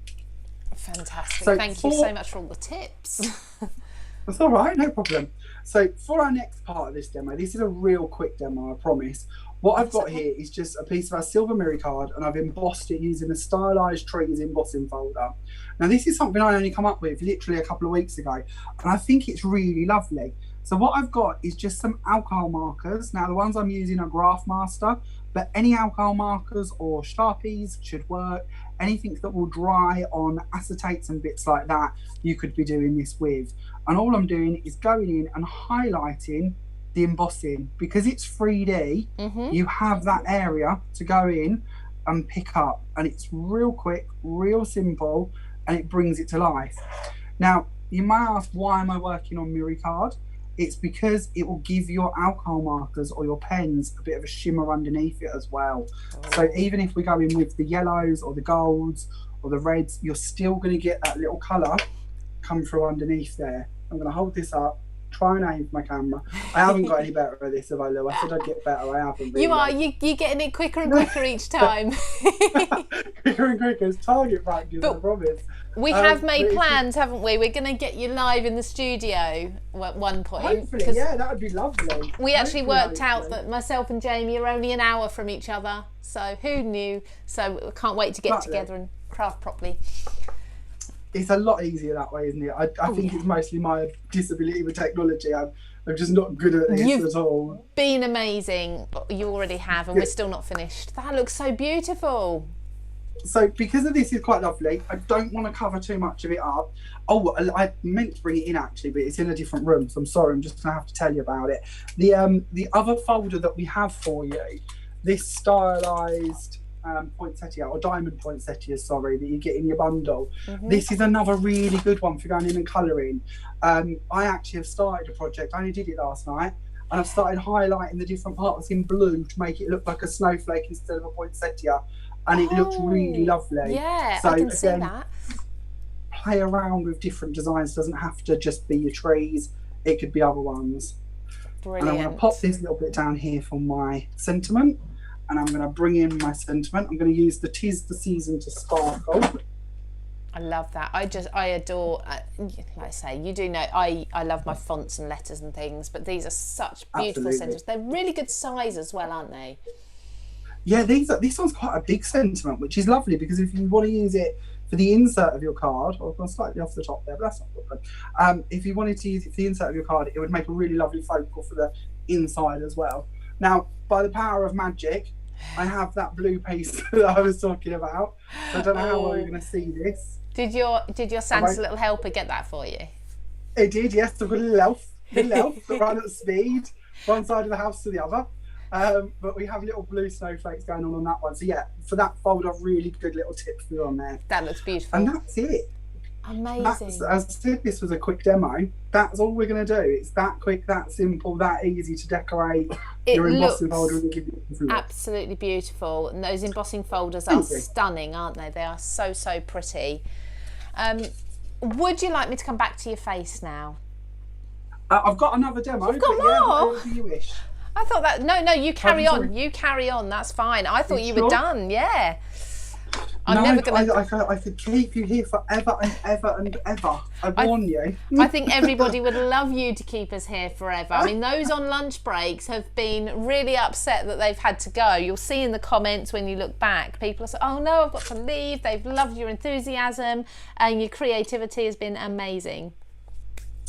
Fantastic. So thank you so much for all the tips. That's all right, no problem. So for our next part of this demo, this is a real quick demo, I promise. What I've got here is just a piece of our silver mirror card and I've embossed it using a stylized trees embossing folder. Now this is something I only come up with literally a couple of weeks ago and I think it's really lovely. So what I've got is just some alcohol markers. Now the ones I'm using are Graph Master, but any alcohol markers or Sharpies should work. Anything that will dry on acetates and bits like that, you could be doing this with. And all I'm doing is going in and highlighting the embossing. Because it's 3D, you have that area to go in and pick up. And it's real quick, real simple, and it brings it to life. Now, you might ask, why am I working on Miricard? It's because it will give your alcohol markers or your pens a bit of a shimmer underneath it as well. So even if we go in with the yellows or the golds or the reds, you're still going to get that little colour come through underneath there. I'm going to hold this up, try and aim for my camera. I haven't got any better at this, have I, Lou? I said I'd get better. I haven't. Really. You are. You're getting it quicker and quicker each time. Quicker and quicker. It's target practice, I promise. We have made plans, haven't we? We're going to get you live in the studio at one point. Hopefully, yeah, that would be lovely. We actually worked out that myself and Jamie are only an hour from each other. So who knew? So I can't wait to get together and craft properly. It's a lot easier that way, isn't it? I think it's mostly my disability with technology. I'm just not good at this at all. Been amazing. You already have, and we're still not finished. That looks so beautiful. So because of this is quite lovely, I don't want to cover too much of it up. Oh, I meant to bring it in actually, but it's in a different room, so I'm sorry, I'm just going to have to tell you about it. The other folder that we have for you, this stylised poinsettia, or diamond poinsettia, sorry, that you get in your bundle. This is another really good one for going in and colouring. I actually have started a project, I only did it last night, and I've started highlighting the different parts in blue to make it look like a snowflake instead of a poinsettia. And it looks really lovely. Yeah, so I can see that. Play around with different designs. Doesn't have to just be your trees. It could be other ones. Brilliant. And I'm going to pop this little bit down here for my sentiment. And I'm going to bring in my sentiment. I'm going to use the 'Tis the Season to Sparkle. I love that. I adore, like I say, you do know, I love my fonts and letters and things, but these are such beautiful sentiments. They're really good size as well, aren't they? Yeah, this one's quite a big sentiment, which is lovely, because if you want to use it for the insert of your card, or I'm slightly off the top there, but that's not a problem. If you wanted to use it for the insert of your card, it would make a really lovely focal for the inside as well. Now, by the power of magic, I have that blue piece that I was talking about. So I don't know how well you're going to see this. Did your Santa's little helper get that for you? It did, yes. I've got a little elf that ran at speed, one side of the house to the other. But we have little blue snowflakes going on that one. So yeah, for that folder, really good little tip for you on there. That looks beautiful. And that's it. Amazing. As I said, this was a quick demo. That's all we're going to do. It's that quick, that simple, that easy to decorate your embossing folder and give you a look. Absolutely beautiful. And those embossing folders are stunning, aren't they? They are so, so pretty. Would you like me to come back to your face now? I've got another demo. You've got more? Yeah, whatever you wish. I thought that, no, you carry on. You carry on, that's fine. I thought you were done, yeah. I could keep you here forever and ever and ever. I warn you. I think everybody would love you to keep us here forever. I mean, those on lunch breaks have been really upset that they've had to go. You'll see in the comments when you look back, people are saying, oh no, I've got to leave. They've loved your enthusiasm and your creativity has been amazing.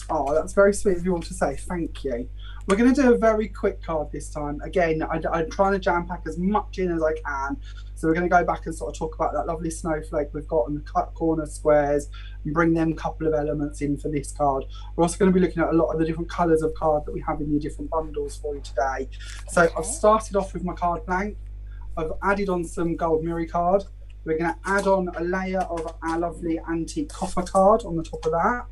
Oh, that's very sweet of you all to say. Thank you. We're going to do a very quick card this time. Again, I'm trying to jam pack as much in as I can. So we're going to go back and sort of talk about that lovely snowflake we've got in the cut corner squares and bring them couple of elements in for this card. We're also going to be looking at a lot of the different colours of card that we have in the different bundles for you today. So I've started off with my card blank. I've added on some gold mirror card. We're going to add on a layer of our lovely antique copper card on the top of that.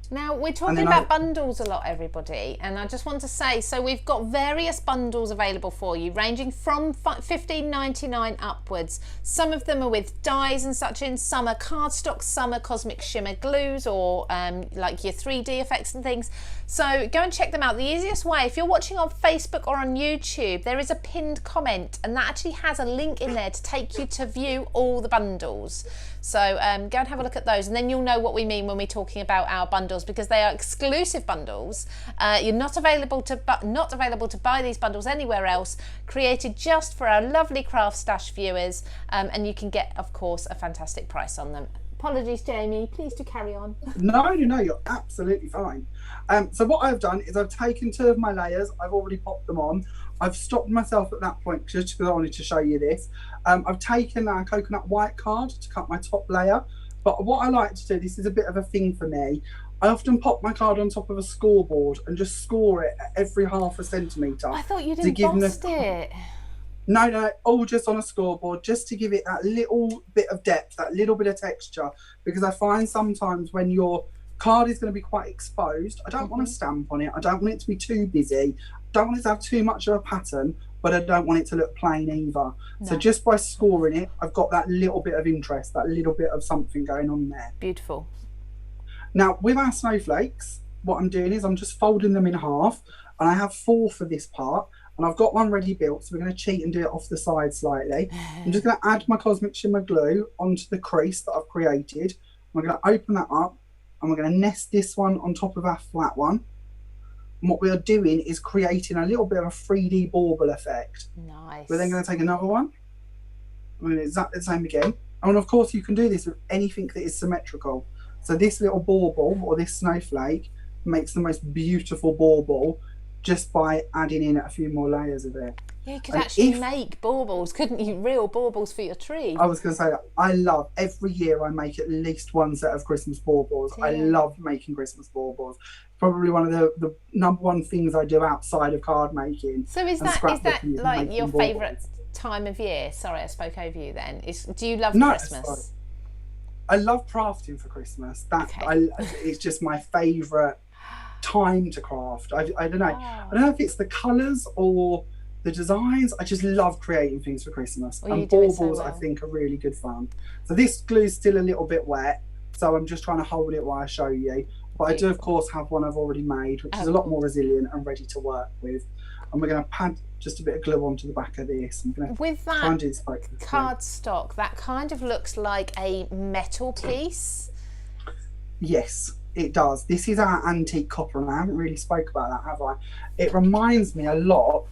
Now, we're talking about bundles a lot, everybody, and I just want to say, so we've got various bundles available for you, ranging from $15.99 upwards. Some of them are with dies and such in, some are cardstock, some are cosmic shimmer glues, or like your 3D effects and things. So go and check them out. The easiest way, if you're watching on Facebook or on YouTube, there is a pinned comment, and that actually has a link in there to take you to view all the bundles. So go and have a look at those, and then you'll know what we mean when we're talking about our bundles, because they are exclusive bundles. You're not available to buy these bundles anywhere else, created just for our lovely CraftStash viewers, and you can get, of course, a fantastic price on them. Apologies, Jamie. Please do carry on. No, you're absolutely fine. So what I've done is I've taken 2 of my layers. I've already popped them on. I've stopped myself at that point just because I wanted to show you this. I've taken a coconut white card to cut my top layer. But what I like to do, this is a bit of a thing for me, I often pop my card on top of a scoreboard and just score it at every ½ centimetre. I thought you'd embossed it. No, all just on a scoreboard, just to give it that little bit of depth, that little bit of texture, because I find sometimes when your card is going to be quite exposed, I don't want to stamp on it, I don't want it to be too busy, I don't want it to have too much of a pattern, but I don't want it to look plain either. No. So just by scoring it, I've got that little bit of interest, that little bit of something going on there. Beautiful. Now, with our snowflakes, what I'm doing is I'm just folding them in half, and I have 4 for this part. And I've got one ready built, so we're going to cheat and do it off the side slightly. I'm just going to add my Cosmic Shimmer glue onto the crease that I've created. We're going to open that up, and we're going to nest this one on top of our flat one. And what we are doing is creating a little bit of a 3D bauble effect. Nice. We're then going to take another one. We're going to do exactly the same again. And of course, you can do this with anything that is symmetrical. So this little bauble, or this snowflake, makes the most beautiful bauble, just by adding in a few more layers of it. Yeah, you could actually make baubles, couldn't you? Real baubles for your tree. I was going to say, I love, every year I make at least one set of Christmas baubles. Yeah. I love making Christmas baubles. Probably one of the #1 things I do outside of card making. So is that like your favourite time of year? Sorry, I spoke over you then. Do you love Christmas? I love crafting for Christmas. It's just my favourite time to craft. I don't know. Wow. I don't know if it's the colours or the designs. I just love creating things for Christmas. And baubles, I think, are really good fun. So this glue's still a little bit wet, so I'm just trying to hold it while I show you. But I do, of course, have one I've already made, which is a lot more resilient and ready to work with. And we're going to pad just a bit of glue onto the back of this. I'm going to with that cardstock, that kind of looks like a metal piece. Yes. It does. This is our antique copper, and I haven't really spoke about that, have I? It reminds me a lot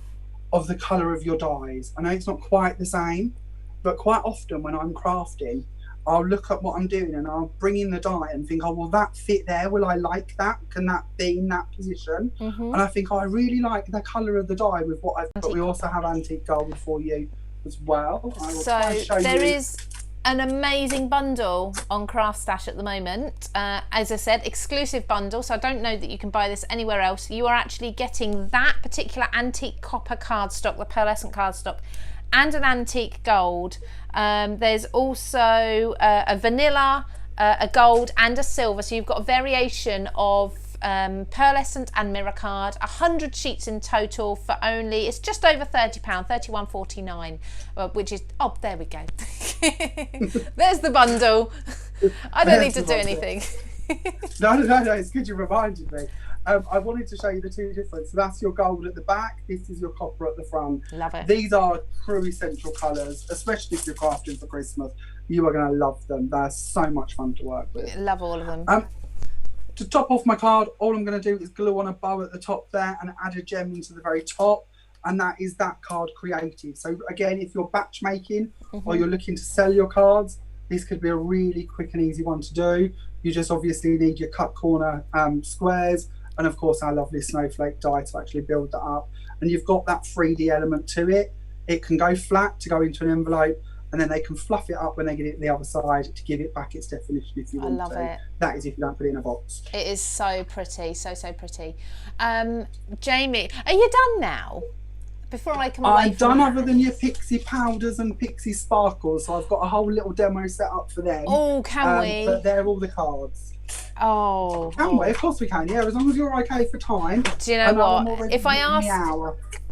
of the colour of your dyes. I know it's not quite the same, but quite often when I'm crafting, I'll look at what I'm doing and I'll bring in the dye and think, oh, will that fit there? Will I like that? Can that be in that position? And I think, oh, I really like the colour of the dye with what I've got. We also have antique gold for you as well. So there is an amazing bundle on CraftStash at the moment. As I said, exclusive bundle, so I don't know that you can buy this anywhere else. You are actually getting that particular antique copper cardstock, the pearlescent cardstock, and an antique gold. There's also a vanilla, a gold, and a silver, so you've got a variation of pearlescent and mirror card. 100 sheets in total for only, it's just over £30, £31.49, which is, oh, there we go. There's the bundle. I don't need to do anything. No, it's good you reminded me. I wanted to show you the 2 differences. So that's your gold at the back, this is your copper at the front. Love it. These are true essential colours, especially if you're crafting for Christmas. You are going to love them. They're so much fun to work with. Love all of them. To top off my card, all I'm going to do is glue on a bow at the top there and add a gem into the very top, and that is that card created. So again, if you're batch making or you're looking to sell your cards, this could be a really quick and easy one to do. You just obviously need your cut corner squares, and of course our lovely snowflake die to actually build that up. And you've got that 3D element to it. It can go flat to go into an envelope, and then they can fluff it up when they get it the other side to give it back its definition if you want to. I love it. That is if you don't put it in a box. It is so pretty, so pretty. Jamie, are you done now? Before I come away I'm done other than your Pixie powders and Pixie sparkles, so I've got a whole little demo set up for them. Oh, can we? But they're all the cards. Oh. Can we? Of course we can, yeah, as long as you're okay for time. Do you know what?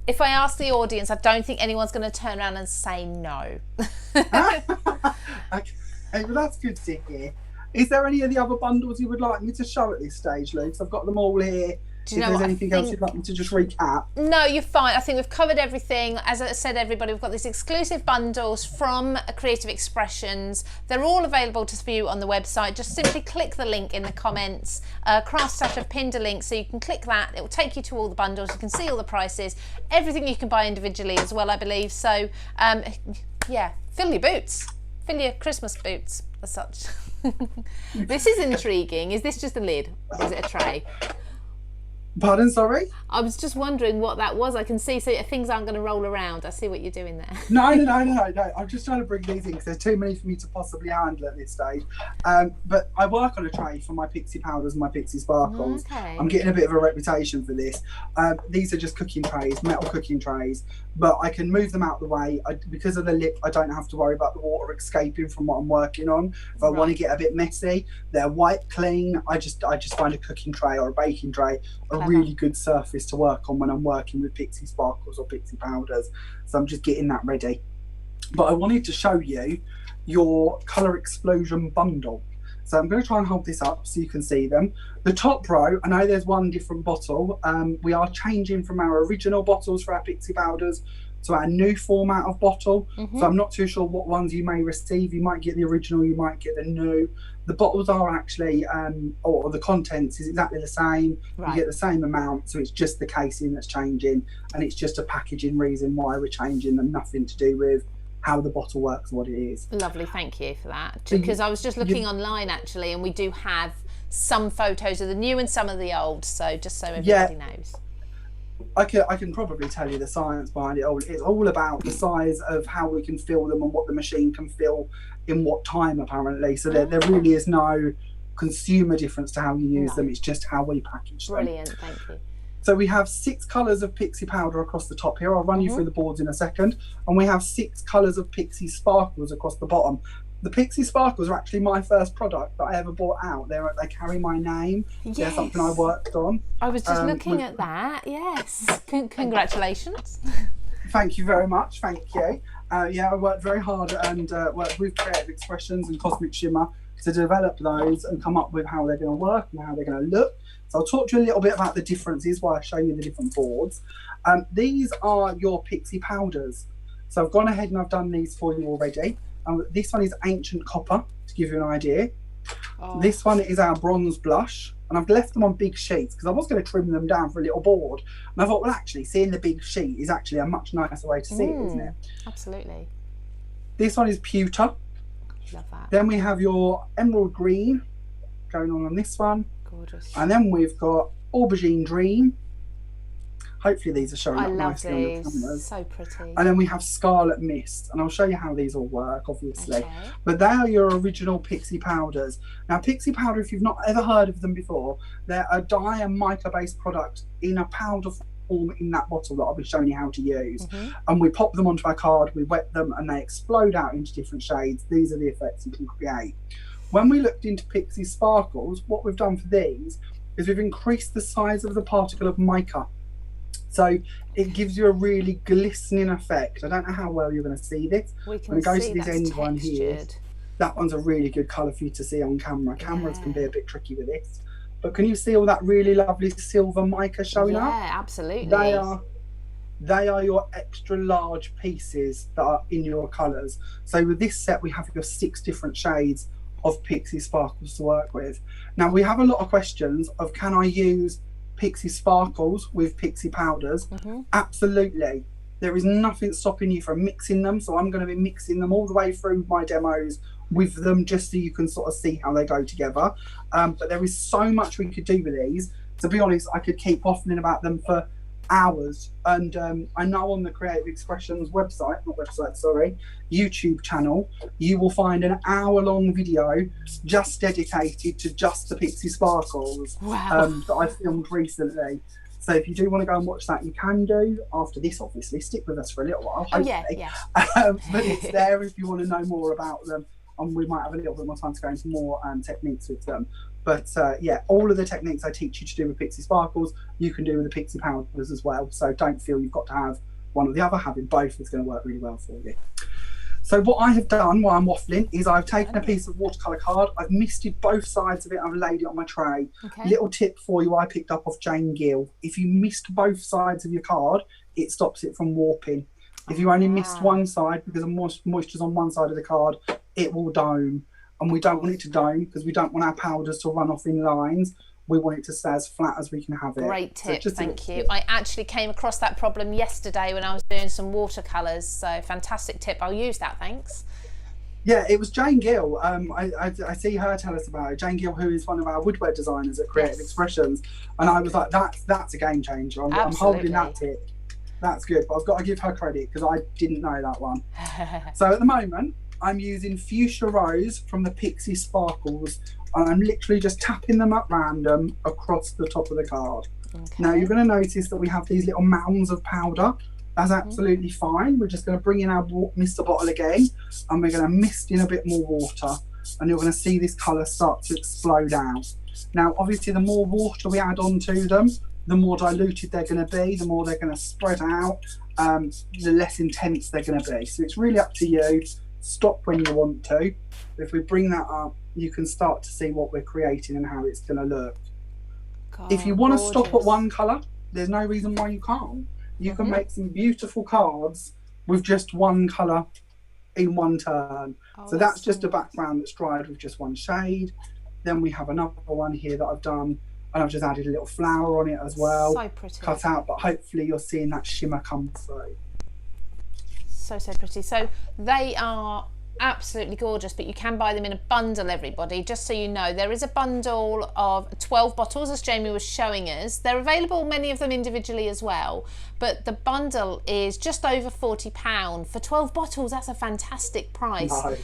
If I ask the audience, I don't think anyone's going to turn around and say no. Okay, well, that's good to hear. Is there any of the other bundles you would like me to show at this stage, Luke? I've got them all here. Do you know there's anything else you'd like me to just recap? No, you're fine. I think we've covered everything. As I said, everybody, we've got these exclusive bundles from Creative Expressions. They're all available to view on the website. Just simply click the link in the comments. CraftStash have pinned a link, so you can click that. It will take you to all the bundles. You can see all the prices. Everything you can buy individually as well, I believe. So, yeah, fill your boots. Fill your Christmas boots as such. This is intriguing. Is this just a lid or is it a tray? Pardon, sorry? I was just wondering what that was. I can see, so things aren't going to roll around. I see what you're doing there. No. I'm just trying to bring these in because there's too many for me to possibly handle at this stage. But I work on a tray for my Pixie powders and my Pixie sparkles. Okay. I'm getting a bit of a reputation for this. These are just cooking trays, metal cooking trays, but I can move them out the way. Because of the lip, I don't have to worry about the water escaping from what I'm working on. If I want to get a bit messy, they're white clean. I just find a cooking tray or a baking tray a really good surface to work on when I'm working with Pixie sparkles or Pixie powders. So I'm just getting that ready. But I wanted to show you your colour explosion bundle. So I'm going to try and hold this up so you can see them. The top row, I know there's one different bottle. We are changing from our original bottles for our Pixie powders to our new format of bottle. So I'm not too sure what ones you may receive. You might get the original, you might get the new. The bottles are actually, or the contents is exactly the same. Right. You get the same amount, so it's just the casing that's changing, and it's just a packaging reason why we're changing them, nothing to do with how the bottle works, what it is. Lovely, thank you for that. Because I was just looking online actually, and we do have some photos of the new and some of the old, so just so everybody knows. I can probably tell you the science behind it all. It's all about the size of how we can fill them and what the machine can fill in what time, apparently. So there really is no consumer difference to how you use them. It's just how we package them. Brilliant, thank you. So we have 6 colours of Pixie powder across the top here. I'll run you through the boards in a second. And we have 6 colours of Pixie sparkles across the bottom. The Pixie sparkles are actually my first product that I ever bought out. They carry my name. Yes. They're something I worked on. I was just looking at that. Yes. Congratulations. Thank you very much. Thank you. I worked very hard and worked with Creative Expressions and Cosmic Shimmer to develop those and come up with how they're going to work and how they're going to look. So I'll talk to you a little bit about the differences while I show you the different boards. These are your Pixie powders. So I've gone ahead and I've done these for you already. This one is Ancient Copper, to give you an idea. This one is our Bronze Blush, and I've left them on big sheets because I was going to trim them down for a little board. And I thought, well, actually, seeing the big sheet is actually a much nicer way to see it, isn't it? Absolutely. This one is Pewter. Love that. Then we have your Emerald Green going on this one. Gorgeous. And then we've got Aubergine Dream. Hopefully these are showing up nicely on the cameras. So pretty. And then we have Scarlet Mist, and I'll show you how these all work, obviously. Okay. But they are your original Pixie powders. Now, Pixie powder, if you've not ever heard of them before, they're a dye and mica-based product in a powder form in that bottle that I'll be showing you how to use. And we pop them onto our card, we wet them, and they explode out into different shades. These are the effects you can create. When we looked into Pixie sparkles, what we've done for these is we've increased the size of the particle of mica. So it gives you a really glistening effect. I don't know how well you're going to see this. We can when it goes see to this end one here, that one's a really good colour for you to see on camera. Cameras can be a bit tricky with this. But can you see all that really lovely silver mica showing up? Yeah, absolutely. They are your extra large pieces that are in your colours. So with this set, we have your 6 different shades of Pixie sparkles to work with. Now, we have a lot of questions of, can I use Pixie sparkles with Pixie powders? Absolutely. There is nothing stopping you from mixing them, so I'm going to be mixing them all the way through my demos with them just so you can sort of see how they go together. But there is so much we could do with these. To be honest, I could keep waffling about them for hours, and I know on the Creative Expressions YouTube channel, you will find an hour-long video just dedicated to just the Pixie sparkles that I filmed recently. So if you do want to go and watch that, you can do after this, obviously. Stick with us for a little while, hopefully. But it's there if you want to know more about them, and we might have a little bit more time to go into more techniques with them. But all of the techniques I teach you to do with Pixie sparkles, you can do with the Pixie powders as well. So don't feel you've got to have one or the other. Having both is going to work really well for you. So what I have done while I'm waffling is I've taken a piece of watercolour card, I've misted both sides of it, I've laid it on my tray. Little tip for you I picked up off Jane Gill. If you mist both sides of your card, it stops it from warping. If you only mist one side, because the moisture's on one side of the card, it will dome. And we don't want it to dome because we don't want our powders to run off in lines. We want it to stay as flat as we can have it. Great tip, thank you. I actually came across that problem yesterday when I was doing some watercolours, so fantastic tip. I'll use that, thanks. Yeah, it was Jane Gill. I see her tell us about it. Jane Gill, who is one of our woodwear designers at Creative Expressions, and I was like, that's a game changer. I'm holding that tip. That's good, but I've got to give her credit because I didn't know that one. So at the moment, I'm using Fuchsia Rose from the Pixie Sparkles, and I'm literally just tapping them at random across the top of the card. Okay. Now you're going to notice that we have these little mounds of powder. That's absolutely fine. We're just going to bring in our mister bottle again, and we're going to mist in a bit more water, and you're going to see this colour start to explode out. Now, obviously, the more water we add onto them, the more diluted they're going to be, the more they're going to spread out, the less intense they're going to be. So it's really up to you. Stop when you want to. If we bring that up, you can start to see what we're creating and how it's going to look. God, if you want to stop at one colour, there's no reason why you can't. You can make some beautiful cards with just one colour in one turn. So that's just a background that's dried with just one shade. Then we have another one here that I've done, and I've just added a little flower on it as well. So pretty. Cut out, but hopefully you're seeing that shimmer come through. So pretty. So they are absolutely gorgeous, but you can buy them in a bundle, everybody. Just so you know, there is a bundle of 12 bottles, as Jamie was showing us. They're available, many of them individually as well, but the bundle is just over £40 for 12 bottles. That's a fantastic price. No.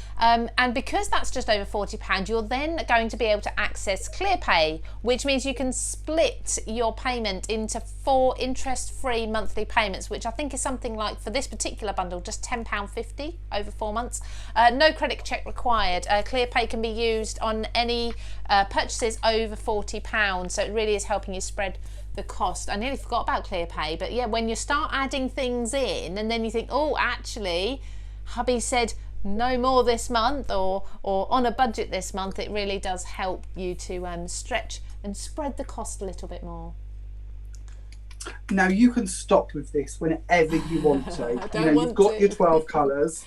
And because that's just over £40, you're then going to be able to access ClearPay, which means you can split your payment into 4 interest-free monthly payments, which I think is something like, for this particular bundle, just £10.50 over 4 months. No credit check required. ClearPay can be used on any purchases over £40, so it really is helping you spread the cost. I nearly forgot about ClearPay, but yeah, when you start adding things in and then you think, oh, actually, hubby said no more this month, or on a budget this month, it really does help you to stretch and spread the cost a little bit more. Now you can stop with this whenever you want to. You've got your 12 colours.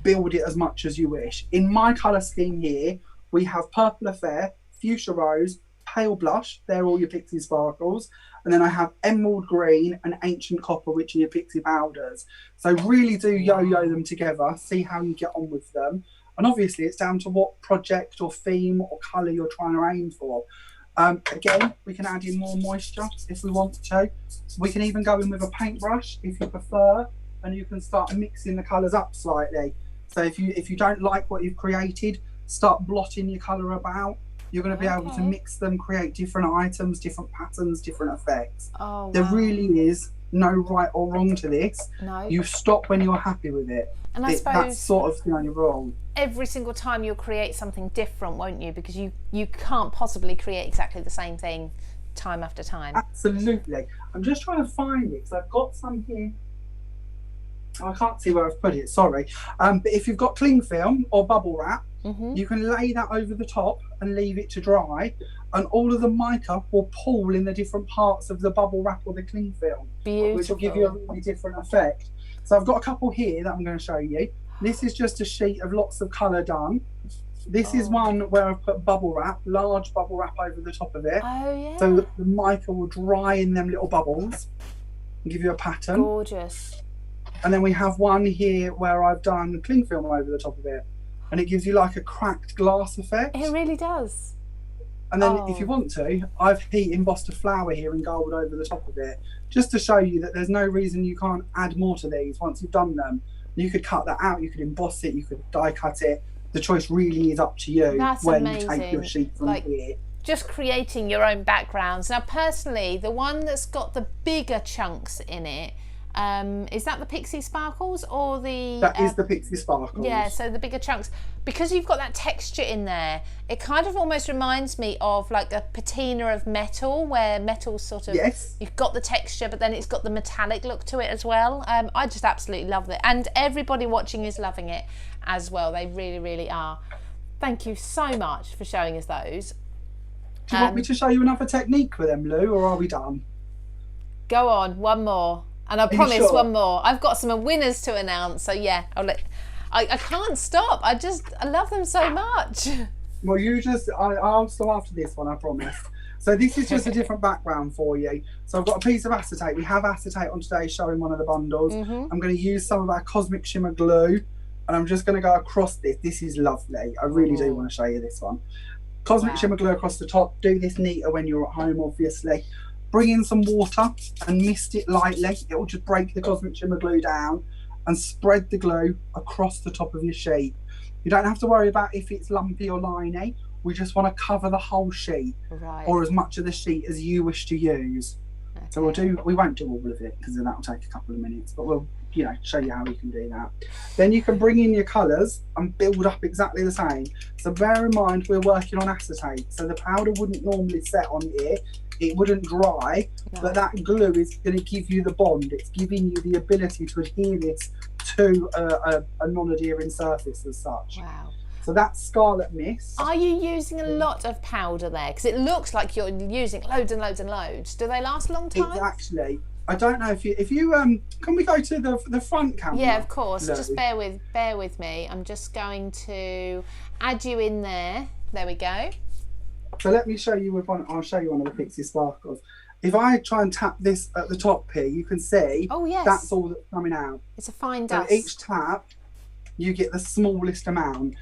Build it as much as you wish. In my colour scheme here, we have Purple Affair, Fuchsia Rose, Pale Blush, they're all your Pixie Sparkles, and then I have Emerald Green and Ancient Copper, which are your Pixie Powders. So really do yo-yo them together, see how you get on with them. And obviously it's down to what project or theme or colour you're trying to aim for. Again, we can add in more moisture if we want to. We can even go in with a paintbrush if you prefer, and you can start mixing the colours up slightly. So if you don't like what you've created, start blotting your colour about. You're going to be able to mix them, create different items, different patterns, different effects. Oh, wow. There really is no right or wrong to this. No. You stop when you're happy with it. And I suppose that's sort of the only rule. Every single time you'll create something different, won't you? Because you can't possibly create exactly the same thing time after time. Absolutely. I'm just trying to find it because I've got some here. I can't see where I've put it, sorry. But if you've got cling film or bubble wrap, you can lay that over the top and leave it to dry, and all of the mica will pool in the different parts of the bubble wrap or the cling film. Beautiful. Which will give you a really different effect. So I've got a couple here that I'm going to show you. This is just a sheet of lots of colour done. This is one where I've put bubble wrap, large bubble wrap over the top of it. Oh, yeah. So the mica will dry in them little bubbles and give you a pattern. Gorgeous. And then we have one here where I've done cling film over the top of it, and it gives you like a cracked glass effect. It really does. And then if you want to, I've heat embossed a flower here in gold over the top of it, just to show you that there's no reason you can't add more to these once you've done them. You could cut that out, you could emboss it, you could die cut it. The choice really is up to you. That's when amazing. You take your sheet from here. Just creating your own backgrounds. Now personally, the one that's got the bigger chunks in it, is that the Pixie Sparkles or the... That is the Pixie Sparkles. Yeah, so the bigger chunks. Because you've got that texture in there, it kind of almost reminds me of like a patina of metal, where metal sort of... Yes. You've got the texture, but then it's got the metallic look to it as well. I just absolutely love it. And everybody watching is loving it as well. They really, really are. Thank you so much for showing us those. Do you want me to show you another technique with them, Lou, or are we done? Go on, one more. And I promise one more. I've got some winners to announce, so yeah, I can't stop. I love them so much. Well, I'll stop after this one, I promise. So this is just a different background for you. So I've got a piece of acetate. We have acetate on today showing one of the bundles. I'm going to use some of our Cosmic Shimmer glue and I'm just going to go across this. This is lovely. I really do want to show you this one. Cosmic Shimmer Glue across the top. Do this neater when you're at home, obviously. Bring in some water and mist it lightly. It will just break the Cosmic Shimmer Glue down, and spread the glue across the top of your sheet. You don't have to worry about if it's lumpy or liney. We just want to cover the whole sheet, or as much of the sheet as you wish to use. Okay. So we won't do all of it because then that'll take a couple of minutes, but we'll show you how you can do that. Then you can bring in your colours and build up exactly the same. So bear in mind we're working on acetate, so the powder wouldn't normally set on here. It wouldn't dry, but that glue is going to give you the bond. It's giving you the ability to adhere this to a non-adhering surface as such. Wow. So that's Scarlet Mist. Are you using a lot of powder there? Because it looks like you're using loads and loads and loads. Do they last a long time? Exactly. I don't know if you can we go to the front camera? Yeah, of course. No. Just bear with me. I'm just going to add you in there. There we go. So let me show you with one. I'll show you one of the Pixie sparkles. If I try and tap this at the top here, you can see. Oh yes. That's all that's coming out. It's a fine dust. So each tap, you get the smallest amount.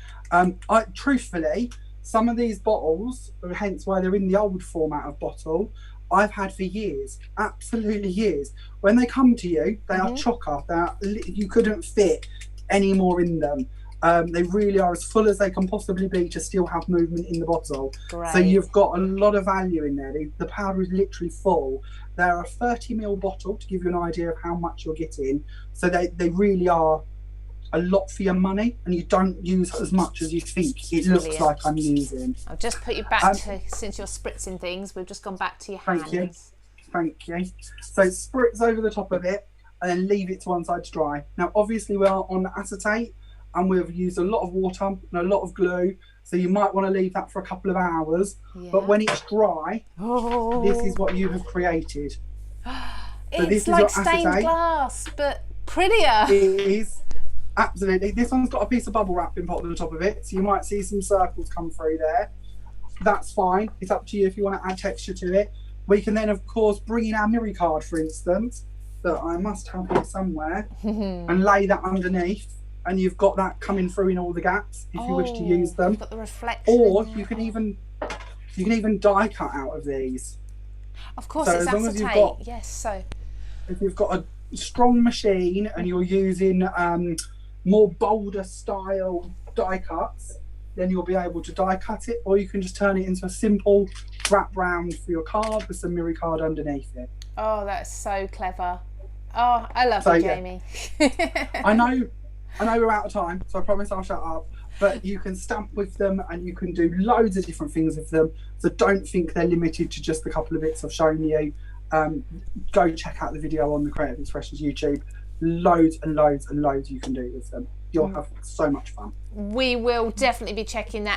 Truthfully, some of these bottles, hence why they're in the old format of bottle, I've had for years, absolutely years. When they come to you, they are chocker. You couldn't fit any more in them. They really are as full as they can possibly be to still have movement in the bottle. Great. So you've got a lot of value in there. The powder is literally full. They're a 30ml bottle to give you an idea of how much you're getting. So they really are a lot for your money, and you don't use as much as you think it looks like I'm using. I'll just put you back to, since you're spritzing things, we've just gone back to your hands. Thank you. So spritz over the top of it and then leave it to one side to dry. Now obviously we are on acetate and we've used a lot of water and a lot of glue, so you might want to leave that for a couple of hours. But when it's dry, this is what you have created. It's like stained glass, but prettier. It is. Absolutely. This one's got a piece of bubble wrap put on the top of it, so you might see some circles come through there. That's fine. It's up to you if you want to add texture to it. We can then, of course, bring in our mirror card, for instance, that I must have here somewhere, and lay that underneath, and you've got that coming through in all the gaps if you wish to use them. Got the reflection. Or you can even die cut out of these. Of course, so it's acetate. Yes. So if you've got a strong machine and you're using more bolder style die cuts, then you'll be able to die cut it, or you can just turn it into a simple wrap round for your card with some mirror card underneath it. Oh, that's so clever. Oh, I love you, Jamie. I know we're out of time, so I promise I'll shut up. But you can stamp with them and you can do loads of different things with them. So don't think they're limited to just the couple of bits I've shown you. Go check out the video on the Creative Expressions YouTube. Loads and loads and loads you can do with them. You'll have so much fun. We will definitely be checking that